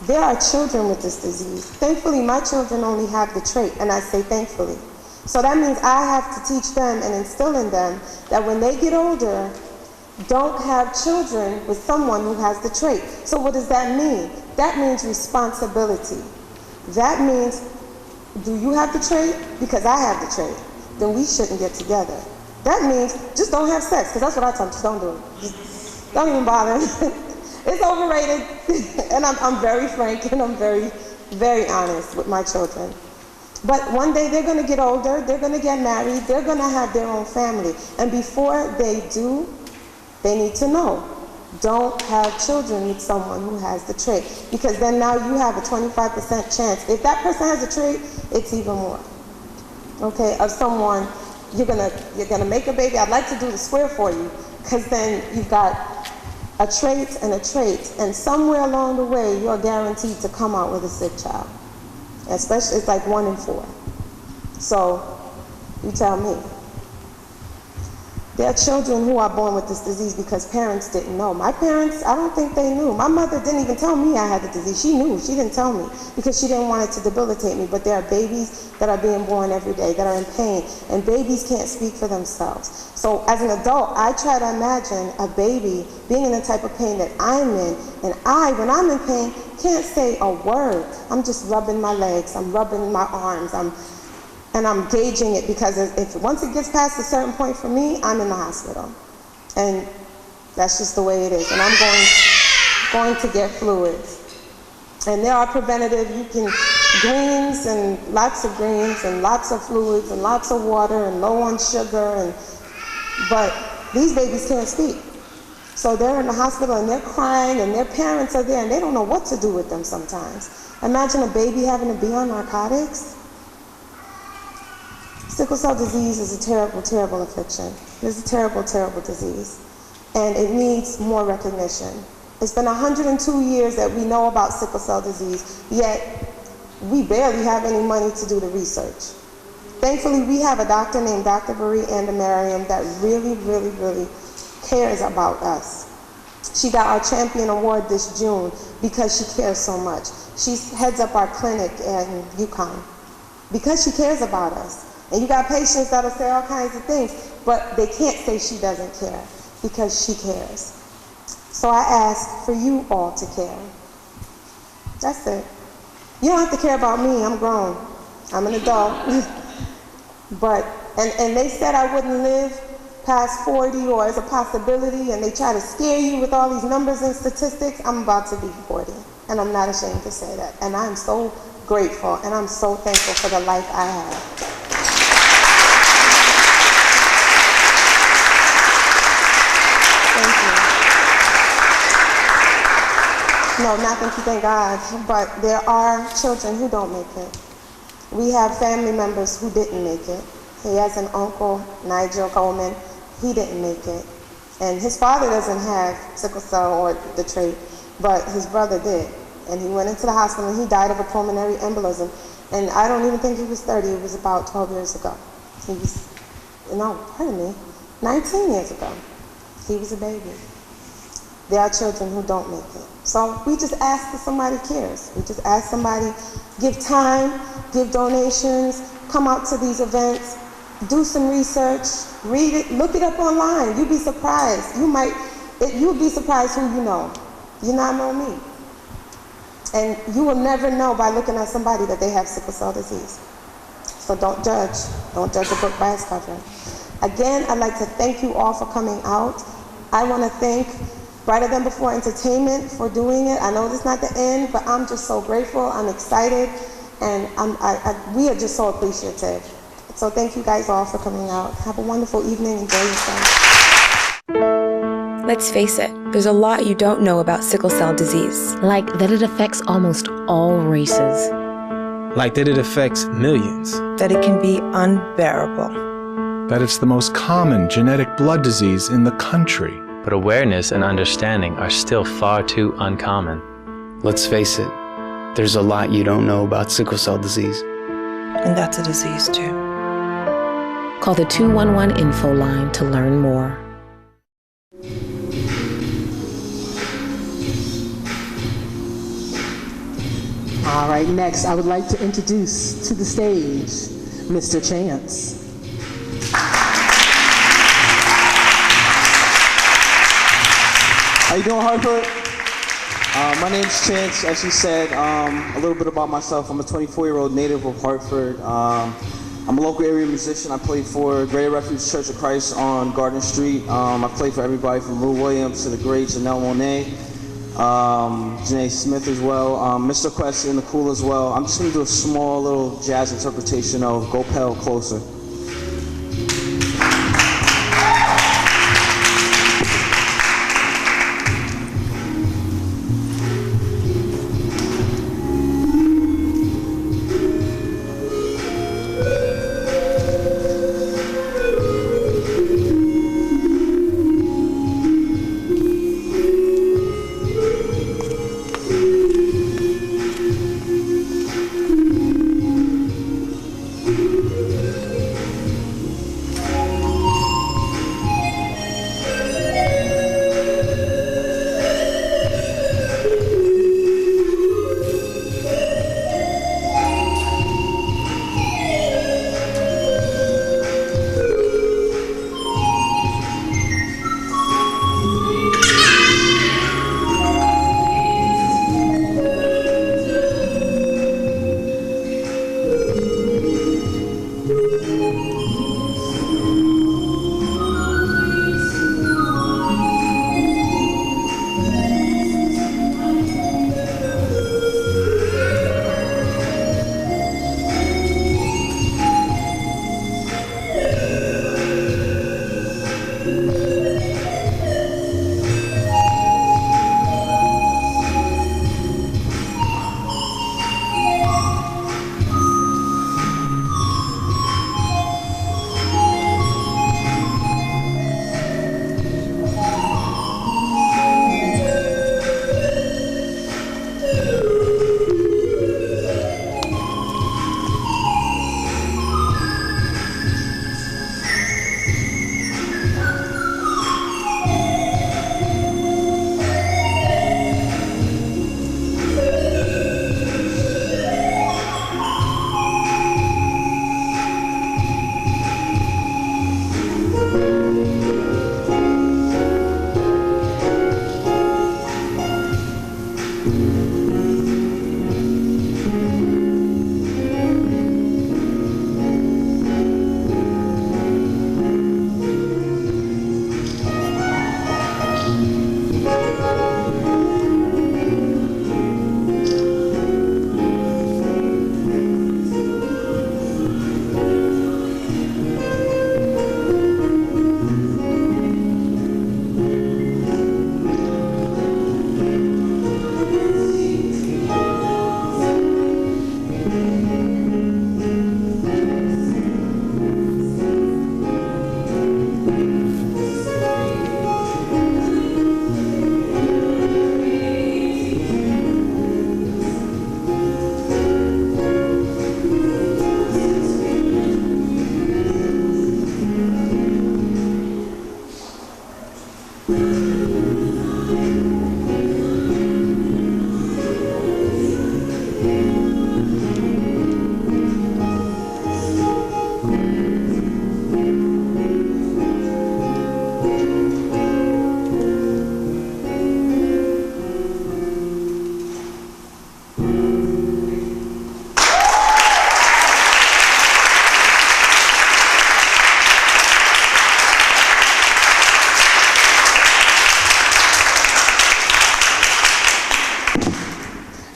There are children with this disease. Thankfully, my children only have the trait, and I say thankfully. So that means I have to teach them and instill in them that when they get older, don't have children with someone who has the trait. So what does that mean? That means responsibility. That means, do you have the trait? Because I have the trait. Then we shouldn't get together. That means just don't have sex, because that's what I tell them, just don't do it. Just don't even bother. It's overrated. And I'm very frank and I'm very, very honest with my children. But one day they're going to get older, they're going to get married, they're going to have their own family. And before they do, they need to know, don't have children with someone who has the trait, because then now you have a 25% chance. If that person has a trait, it's even more. Okay, of someone, you're gonna make a baby. I'd like to do the square for you, because then you've got a trait and a trait, and somewhere along the way, you're guaranteed to come out with a sick child. Especially, it's like 1 in 4. So, you tell me. There are children who are born with this disease because parents didn't know. My parents, I don't think they knew. My mother didn't even tell me I had the disease. She knew, she didn't tell me because she didn't want it to debilitate me. But there are babies that are being born every day that are in pain, and babies can't speak for themselves. So as an adult, I try to imagine a baby being in the type of pain that I'm in, and when I'm in pain, can't say a word. I'm just rubbing my legs, I'm rubbing my arms, and I'm gauging it, because if once it gets past a certain point for me, I'm in the hospital. And That's just the way it is. And I'm going to get fluids. And there are preventative, greens and lots of fluids and lots of water and low on sugar. But these babies can't speak. So they're in the hospital and they're crying and their parents are there and they don't know what to do with them sometimes. Imagine a baby having to be on narcotics. Sickle cell disease is a terrible, terrible affliction. It's a terrible, terrible disease. And it needs more recognition. It's been 102 years that we know about sickle cell disease, yet we barely have any money to do the research. Thankfully, we have a doctor named Dr. R.I and Miriam that really, really, really cares about us. She got our champion award this June because she cares so much. She heads up our clinic in Yukon because she cares about us. And you got patients that'll say all kinds of things, but they can't say she doesn't care because she cares. So I ask for you all to care. That's it. You don't have to care about me, I'm grown. I'm an adult. And they said I wouldn't live past 40 or as a possibility, and they try to scare you with all these numbers and statistics. I'm about to be 40, and I'm not ashamed to say that. And I'm so grateful, and I'm so thankful for the life I have. Thank you. No, not thank you, thank God, but there are children who don't make it. We have family members who didn't make it. He has an uncle, Nigel Coleman. He didn't make it. And his father doesn't have sickle cell or the trait, but his brother did. And he went into the hospital and he died of a pulmonary embolism. And I don't even think he was 30, it was about 12 years ago. 19 years ago. He was a baby. There are children who don't make it. So we just ask that somebody cares. We just ask somebody, give time, give donations, come out to these events, do some research, read it, look it up online. You'd be surprised. You'd be surprised who you know. You not know me. And you will never know by looking at somebody that they have sickle cell disease. So don't judge. Don't judge a book by its cover. Again, I'd like to thank you all for coming out. I want to thank Brighter Than Before Entertainment for doing it. I know this is not the end, but I'm just so grateful. I'm excited, and we are just so appreciative. So thank you guys all for coming out. Have a wonderful evening. Enjoy yourself.
Let's face it, there's a lot you don't know about sickle cell disease.
Like that it affects almost all races.
Like that it affects millions.
That it can be unbearable.
That it's the most common genetic blood disease in the country.
But awareness and understanding are still far too uncommon.
Let's face it, there's a lot you don't know about sickle cell disease.
And that's a disease too.
Call the 211 info line to learn more.
All right, next I would like to introduce to the stage Mr. Chance.
How you doing, Hartford? My name's Chance. As she said, a little bit about myself. I'm a 24-year-old native of Hartford. I'm a local area musician. I played for Greater Refuge Church of Christ on Garden Street. I played for everybody from Lou Williams to the great Janelle Monáe, Janae Smith as well, Mr. Quest in the Cool as well. I'm just going to do a small little jazz interpretation of Go Pale Closer.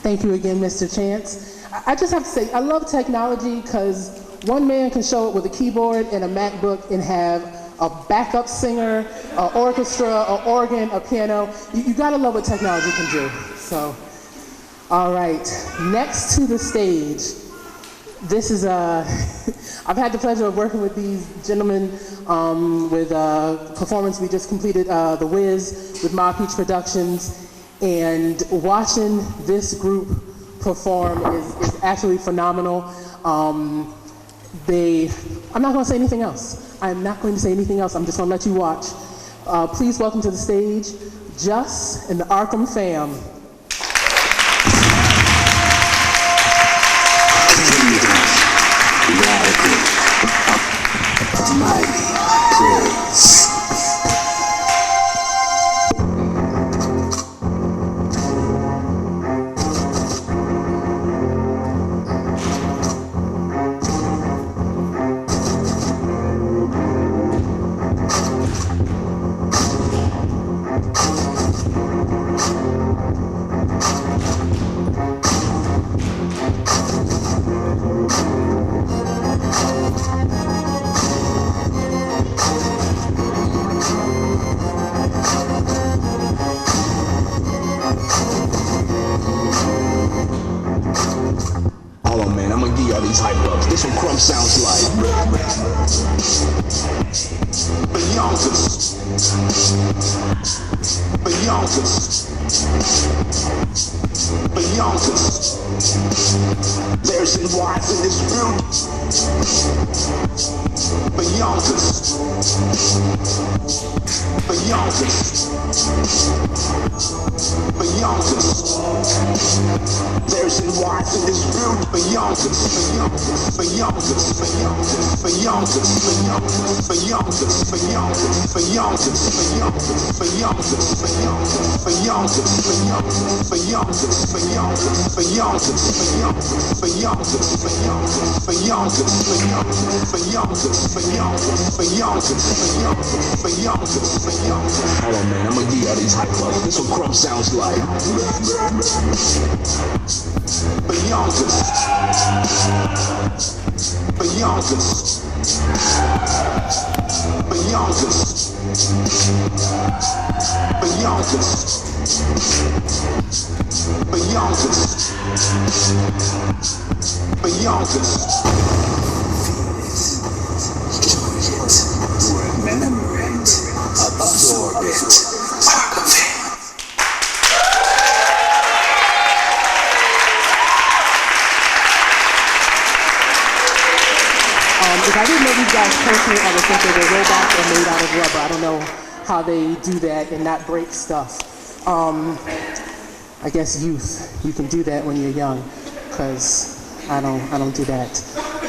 Thank you again, Mr. Chance. I just have to say, I love technology because one man can show up with a keyboard and a MacBook and have a backup singer, an orchestra, an organ, a piano. You gotta love what technology can do. So, all right, next to the stage, this is I've had the pleasure of working with these gentlemen with a performance we just completed, The Wiz, with Ma Peach Productions, and watching this group perform is absolutely phenomenal. I'm not going to say anything else. I'm not going to say anything else. I'm just going to let you watch. Please welcome to the stage, Just and the Arkum Fam.
Sounds like Beyonce's there's and whys in this room. Beyonce's there's and whys in this room. Beyonce's Hold on, man, I'm gonna give y'all these hype levels. This one crumb sounds like Beyonce's remember it, absorb it. Arkum Family.
If I didn't know these guys personally, I would think they were robots or made out of rubber. I don't know how they do that and not break stuff. I guess youth, you can do that when you're young, because I don't do that.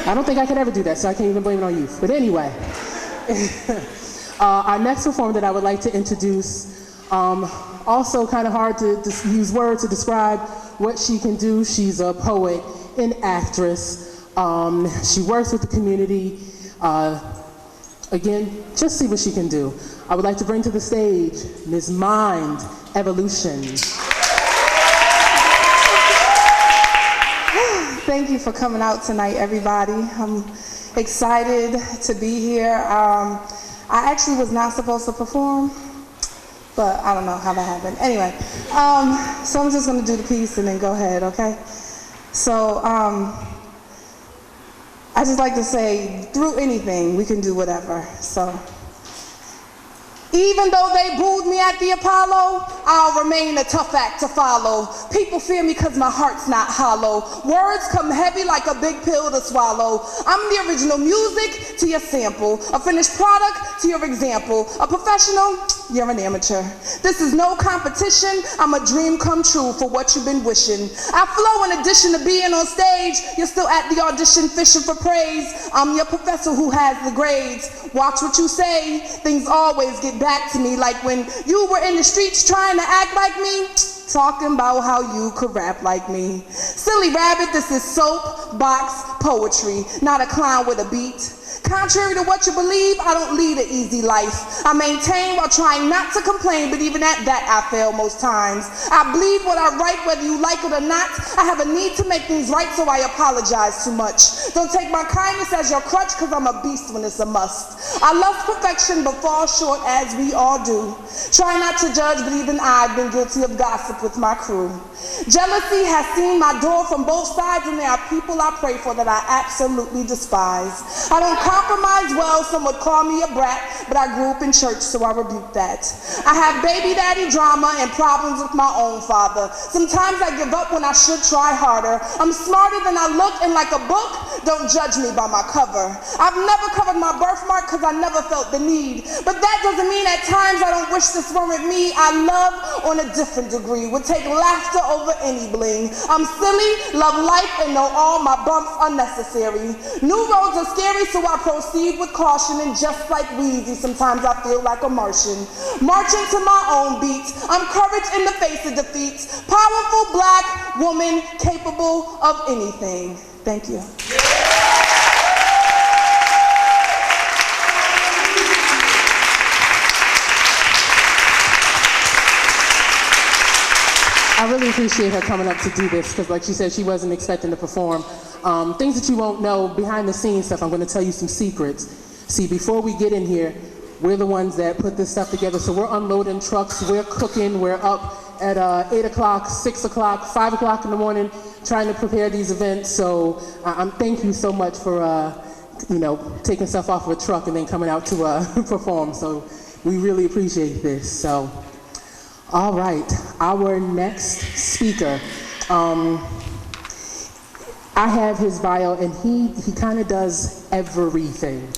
I don't think I could ever do that, so I can't even blame it on youth. But anyway, our next performer that I would like to introduce, also kind of hard to use words to describe what she can do. She's a poet, an actress. She works with the community. Again, just see what she can do. I would like to bring to the stage Ms. Mind Evolution.
Thank you for coming out tonight, everybody. I'm excited to be here. I actually was not supposed to perform, but I don't know how that happened. Anyway, so I'm just gonna do the piece and then go ahead, okay? So, I just like to say, through anything, we can do whatever, so. Even though they booed me at the Apollo, I'll remain a tough act to follow. People fear me because my heart's not hollow. Words come heavy like a big pill to swallow. I'm the original music to your sample, a finished product to your example. A professional, you're an amateur. This is no competition, I'm a dream come true for what you've been wishing. I flow in addition to being on stage, you're still at the audition fishing for praise. I'm your professor who has the grades. Watch what you say, things always get back to me, like when you were in the streets trying to act like me, talking about how you could rap like me. Silly rabbit, this is soapbox poetry, not a clown with a beat. Contrary to what you believe, I don't lead an easy life. I maintain while trying not to complain, but even at that I fail most times. I bleed what I write, whether you like it or not. I have a need to make things right, so I apologize too much. Don't take my kindness as your crutch, cause I'm a beast when it's a must. I love perfection, but fall short as we all do. Try not to judge, but even I've been guilty of gossip with my crew. Jealousy has seen my door from both sides, and there are people I pray for that I absolutely despise. I don't compromise well, some would call me a brat, but I grew up in church, so I rebuke that. I have baby daddy drama and problems with my own father. Sometimes I give up when I should try harder. I'm smarter than I look, and like a book, don't judge me by my cover. I've never covered my birthmark because I never felt the need, but that doesn't mean at times I don't wish this weren't me. I love on a different degree, would take laughter over any bling. I'm silly, love life, and know all my bumps are necessary. New roads are scary, so I proceed with caution, and just like Weezy, sometimes I feel like a Martian. Marching to my own beat, I'm courage in the face of defeats. Powerful black woman capable of anything. Thank you.
I really appreciate her coming up to do this because, like she said, she wasn't expecting to perform. Things that you won't know, behind the scenes stuff, I'm going to tell you some secrets. See, before we get in here, we're the ones that put this stuff together. So we're unloading trucks, we're cooking, we're up at 8 o'clock, 6 o'clock, 5 o'clock in the morning trying to prepare these events. So thank you so much for taking stuff off of a truck and then coming out to perform. So we really appreciate this. So. All right, our next speaker, I have his bio, and he kind of does everything.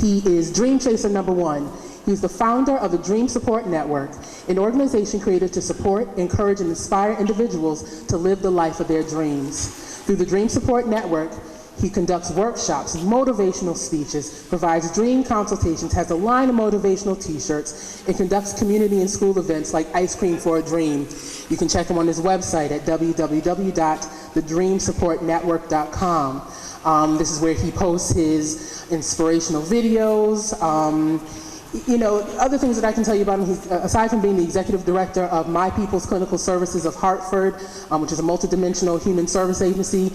He is Dream Chaser #1. He's the founder of the Dream Support Network, an organization created to support, encourage, and inspire individuals to live the life of their dreams. Through the Dream Support Network, he conducts workshops, motivational speeches, provides dream consultations, has a line of motivational t-shirts, and conducts community and school events like Ice Cream for a Dream. You can check him on his website at www.thedreamsupportnetwork.com. This is where he posts his inspirational videos. Other things that I can tell you about him, he's, aside from being the executive director of My People's Clinical Services of Hartford, which is a multidimensional human service agency.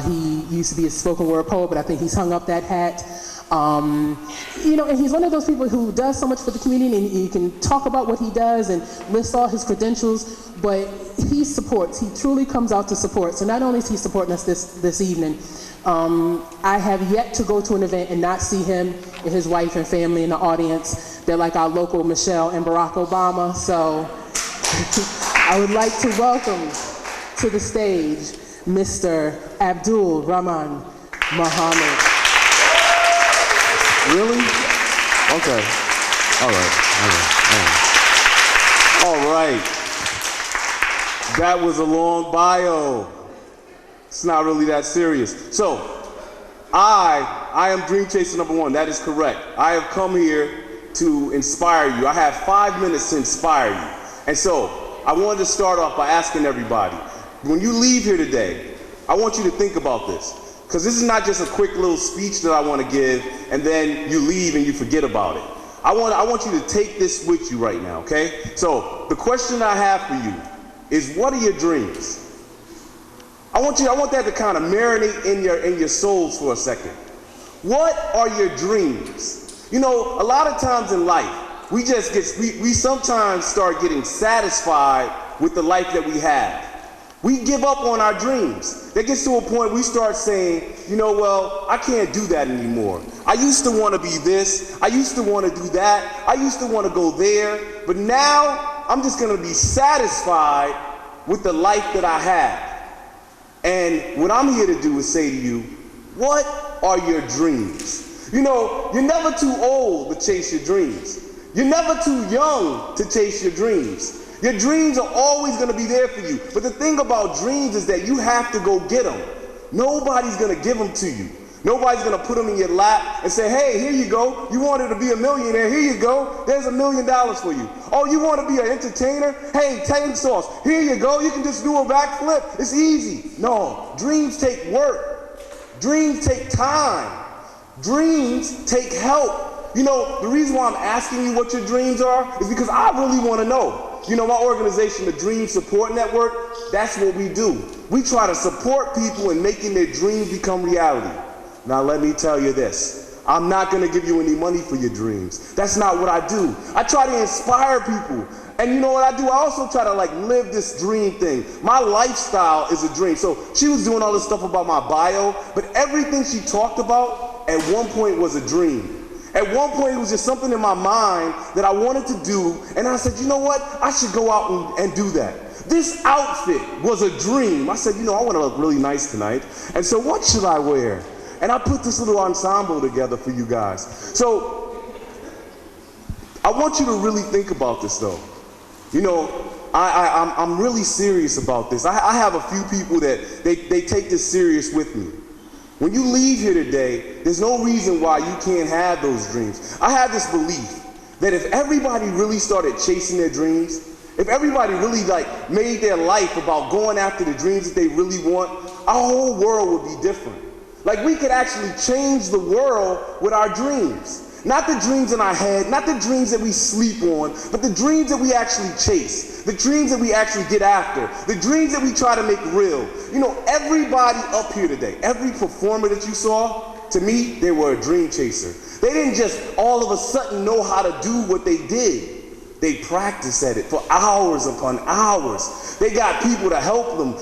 He used to be a spoken word poet, but I think he's hung up that hat. And he's one of those people who does so much for the community, and he can talk about what he does and list all his credentials, but he supports. He truly comes out to support. So not only is he supporting us this evening, I have yet to go to an event and not see him and his wife and family in the audience. They're like our local Michelle and Barack Obama. So I would like to welcome to the stage Mr. Abdul Rahman Muhammad.
Really? Okay. All right. That was a long bio. It's not really that serious. So, I am Dream Chaser #1. That is correct. I have come here to inspire you. I have 5 minutes to inspire you. And so, I wanted to start off by asking everybody, when you leave here today, I want you to think about this. Because this is not just a quick little speech that I want to give, and then you leave and you forget about it. I want you to take this with you right now, okay? So, the question I have for you is, what are your dreams? I want that to kind of marinate in your souls for a second. What are your dreams? A lot of times in life, we sometimes start getting satisfied with the life that we have. We give up on our dreams. That gets to a point we start saying, I can't do that anymore. I used to want to be this. I used to want to do that. I used to want to go there. But now I'm just going to be satisfied with the life that I have. And what I'm here to do is say to you, what are your dreams? You're never too old to chase your dreams. You're never too young to chase your dreams. Your dreams are always going to be there for you. But the thing about dreams is that you have to go get them. Nobody's going to give them to you. Nobody's going to put them in your lap and say, hey, here you go. You wanted to be a millionaire. Here you go. There's $1 million for you. Oh, you want to be an entertainer? Hey, Tang Sauce. Here you go. You can just do a backflip. It's easy. No, dreams take work. Dreams take time. Dreams take help. You know, the reason why I'm asking you what your dreams are is because I really want to know. You know, my organization, the Dream Support Network, that's what we do. We try to support people in making their dreams become reality. Now, let me tell you this. I'm not going to give you any money for your dreams. That's not what I do. I try to inspire people. And you know what I do? I also try to live this dream thing. My lifestyle is a dream. So she was doing all this stuff about my bio, but everything she talked about at one point was a dream. At one point, it was just something in my mind that I wanted to do, and I said, you know what? I should go out and do that. This outfit was a dream. I said, you know, I want to look really nice tonight, and so what should I wear? And I put this little ensemble together for you guys. So I want you to really think about this, though. You know, I'm really serious about this. I have a few people that they take this serious with me. When you leave here today, there's no reason why you can't have those dreams. I have this belief that if everybody really started chasing their dreams, if everybody really made their life about going after the dreams that they really want, our whole world would be different. We could actually change the world with our dreams. Not the dreams in our head, not the dreams that we sleep on, but the dreams that we actually chase, the dreams that we actually get after, the dreams that we try to make real. You know, everybody up here today, every performer that you saw, to me, they were a dream chaser. They didn't just all of a sudden know how to do what they did. They practiced at it for hours upon hours. They got people to help them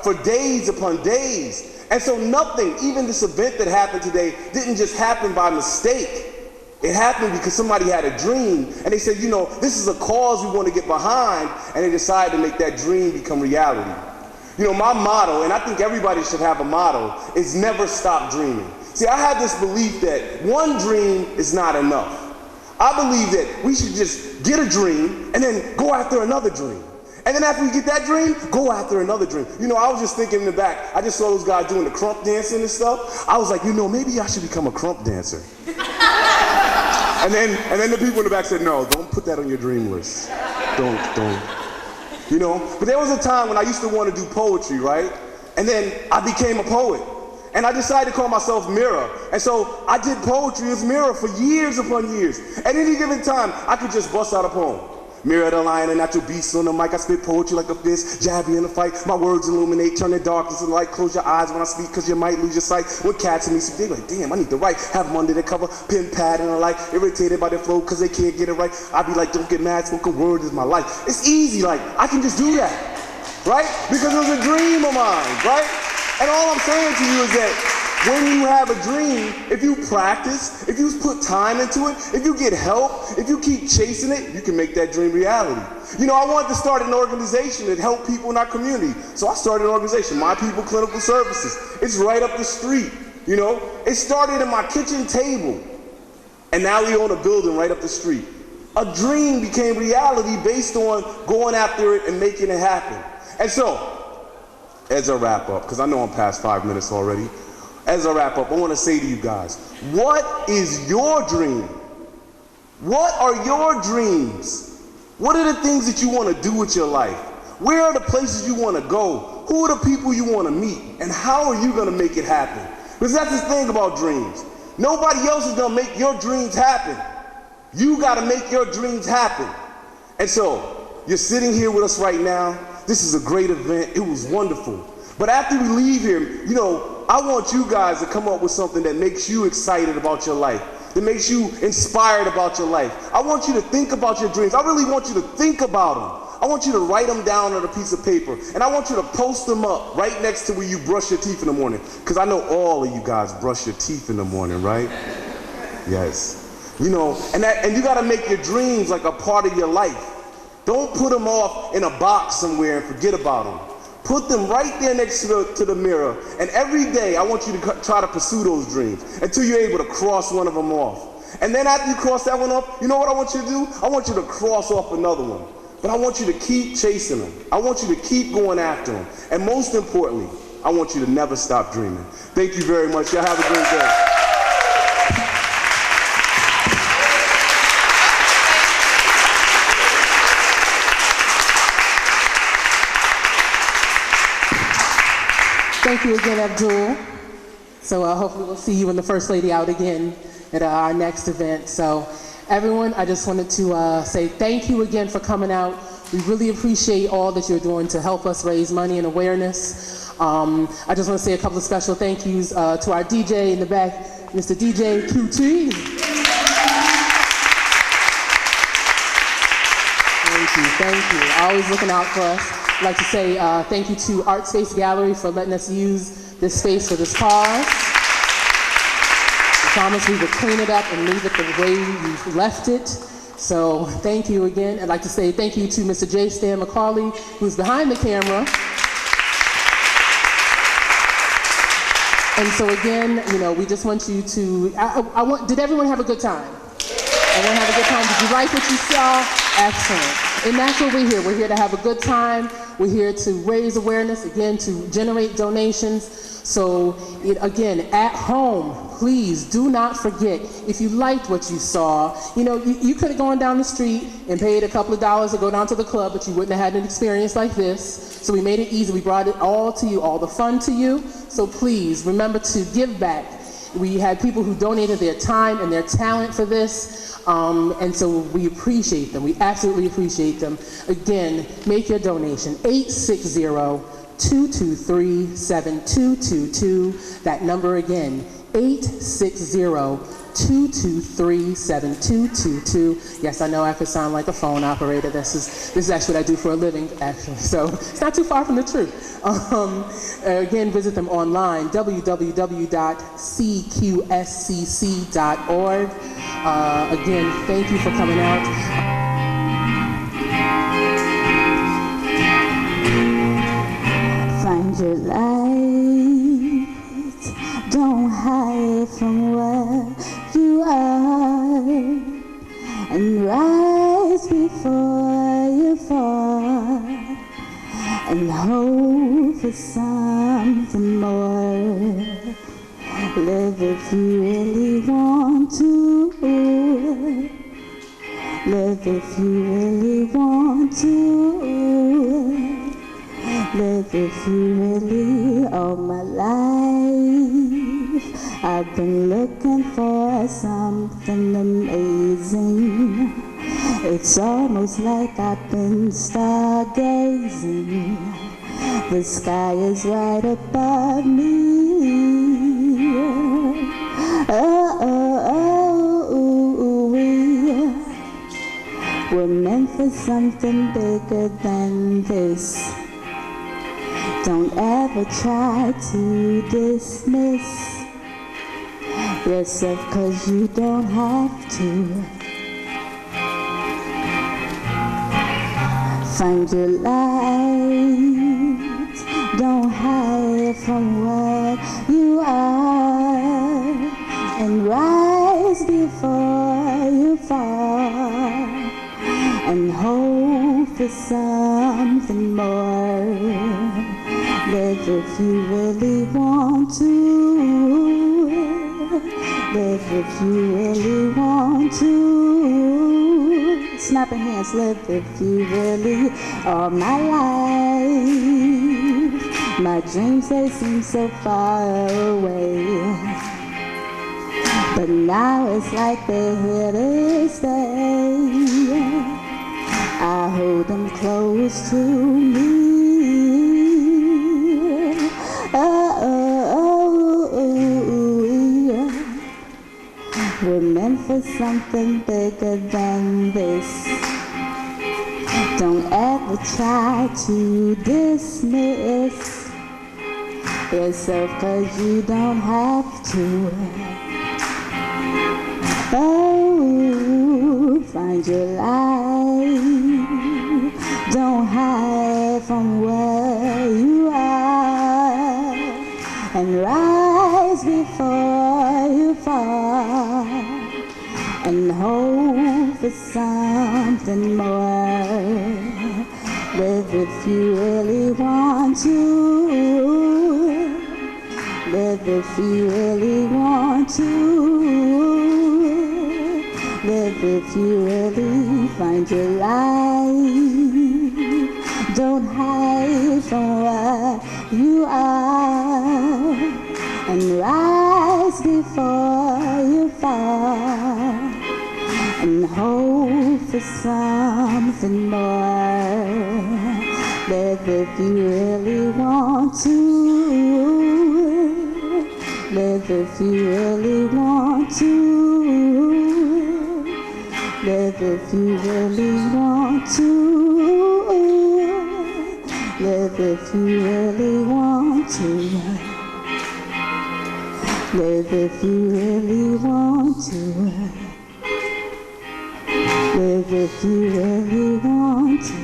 for days upon days. And so nothing, even this event that happened today, didn't just happen by mistake. It happened because somebody had a dream, and they said, you know, this is a cause we want to get behind, and they decided to make that dream become reality. You know, my motto, and I think everybody should have a motto, is never stop dreaming. See, I have this belief that one dream is not enough. I believe that we should just get a dream, and then go after another dream. And then after we get that dream, go after another dream. You know, I was just thinking in the back, I just saw those guys doing the crump dancing and stuff. I was like, you know, maybe I should become a crump dancer. And then the people in the back said, no, don't put that on your dream list. Don't. You know? But there was a time when I used to want to do poetry, right? And then I became a poet. And I decided to call myself Mirror. And so I did poetry as Mirror for years upon years. At any given time, I could just bust out a poem. Mirror the lion and natural beast on the mic. I spit poetry like a fist, jab you in a fight. My words illuminate, turn the darkness into light. Close your eyes when I speak, cause you might lose your sight. When cats and me speak, they like, damn, I need to write. Have them under the cover, pen, pad, and the like. Irritated by their flow, cause they can't get it right. I be like, don't get mad, spoken word is my life. It's easy, I can just do that, right? Because it was a dream of mine, right? And all I'm saying to you is that when you have a dream, if you practice, if you put time into it, if you get help, if you keep chasing it, you can make that dream reality. You know, I wanted to start an organization that helped people in our community. So I started an organization, My People Clinical Services. It's right up the street, you know. It started in my kitchen table. And now we own a building right up the street. A dream became reality based on going after it and making it happen. And so, as a wrap up, because I know I'm past 5 minutes already, as I wrap up, I want to say to you guys, what is your dream? What are your dreams? What are the things that you want to do with your life? Where are the places you want to go? Who are the people you want to meet? And how are you going to make it happen? Because that's the thing about dreams. Nobody else is going to make your dreams happen. You got to make your dreams happen. And so, you're sitting here with us right now. This is a great event. It was wonderful. But after we leave here, you know, I want you guys to come up with something that makes you excited about your life, that makes you inspired about your life. I want you to think about your dreams. I really want you to think about them. I want you to write them down on a piece of paper, and I want you to post them up right next to where you brush your teeth in the morning, because I know all of you guys brush your teeth in the morning, right? Yes. You know, and you got to make your dreams like a part of your life. Don't put them off in a box somewhere and forget about them. Put them right there next to the mirror, and every day I want you to try to pursue those dreams until you're able to cross one of them off. And then after you cross that one off, you know what I want you to do? I want you to cross off another one. But I want you to keep chasing them. I want you to keep going after them. And most importantly, I want you to never stop dreaming. Thank you very much. Y'all have a great day.
Thank you again, Abdul.
So hopefully we'll see you and the First Lady out again at our next event. So everyone, I just wanted to say thank you again for coming out. We really appreciate all that you're doing to help us raise money and awareness. I just want to say a couple of special thank yous to our DJ in the back, Mr. DJ QT. Thank you. Always looking out for us. I'd like to say thank you to Art Space Gallery for letting us use this space for this cause. We promised we would clean it up and leave it the way we left it. So thank you again. I'd like to say thank you to Mr. J. Stan McCauley, who's behind the camera. And so again, you know, we just want you to, did everyone have a good time? Everyone have a good time? Did you like what you saw? Excellent. And that's what we're here. We're here to have a good time. We're here to raise awareness, again, to generate donations. So again, at home, please do not forget, if you liked what you saw, you know, you could have gone down the street and paid a couple of dollars to go down to the club, but you wouldn't have had an experience like this. So we made it easy. We brought it all to you, all the fun to you. So please remember to give back. We had people who donated their time and their talent for this. And so we appreciate them. We absolutely appreciate them. Again, make your donation, 860-223-7222. That number again, 860-223-7222. Yes, I know I could sound like a phone operator. This is actually what I do for a living, actually. So it's not too far from the truth. Again, visit them online, www.cqscc.org. Again, thank you for coming out.
Find your light, don't hide from where you are, and rise before you fall, and hope for something more. Live if you really want to. Live if you really want to. Live if you really, all my life I've been looking for something amazing. It's almost like I've been stargazing. The sky is right above me. We're meant for something bigger than this. Don't ever try to dismiss yourself, 'cause you don't have to. Find your light, don't hide from where you are, and rise before you fall, and hope for something more. Live if you really want to. Live if you really want to. Snapping hands, live if you really. All my life, my dreams, they seem so far away, but now it's like they're here to stay. I hold them close to me. We're meant for something bigger than this. Don't ever try to dismiss yourself, 'cause you don't have to. Oh, find your light. Don't hide from where you are, and rise before you fall, and hope for something more. Live if you really want to. Live if you really want to. Live if you really find your life. Don't hide from where you are, and rise before you fall and hope for something more. Live if you really want to. Live if you really want to. Live if you really want to. Live if you really want to. Live if you really want to. Live if you really want to.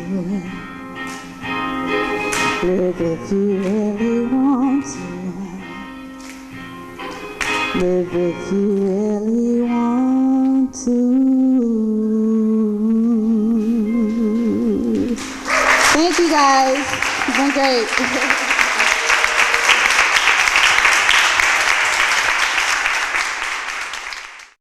Live if you really want to. Live if you really want to. Thank you guys. It's been great.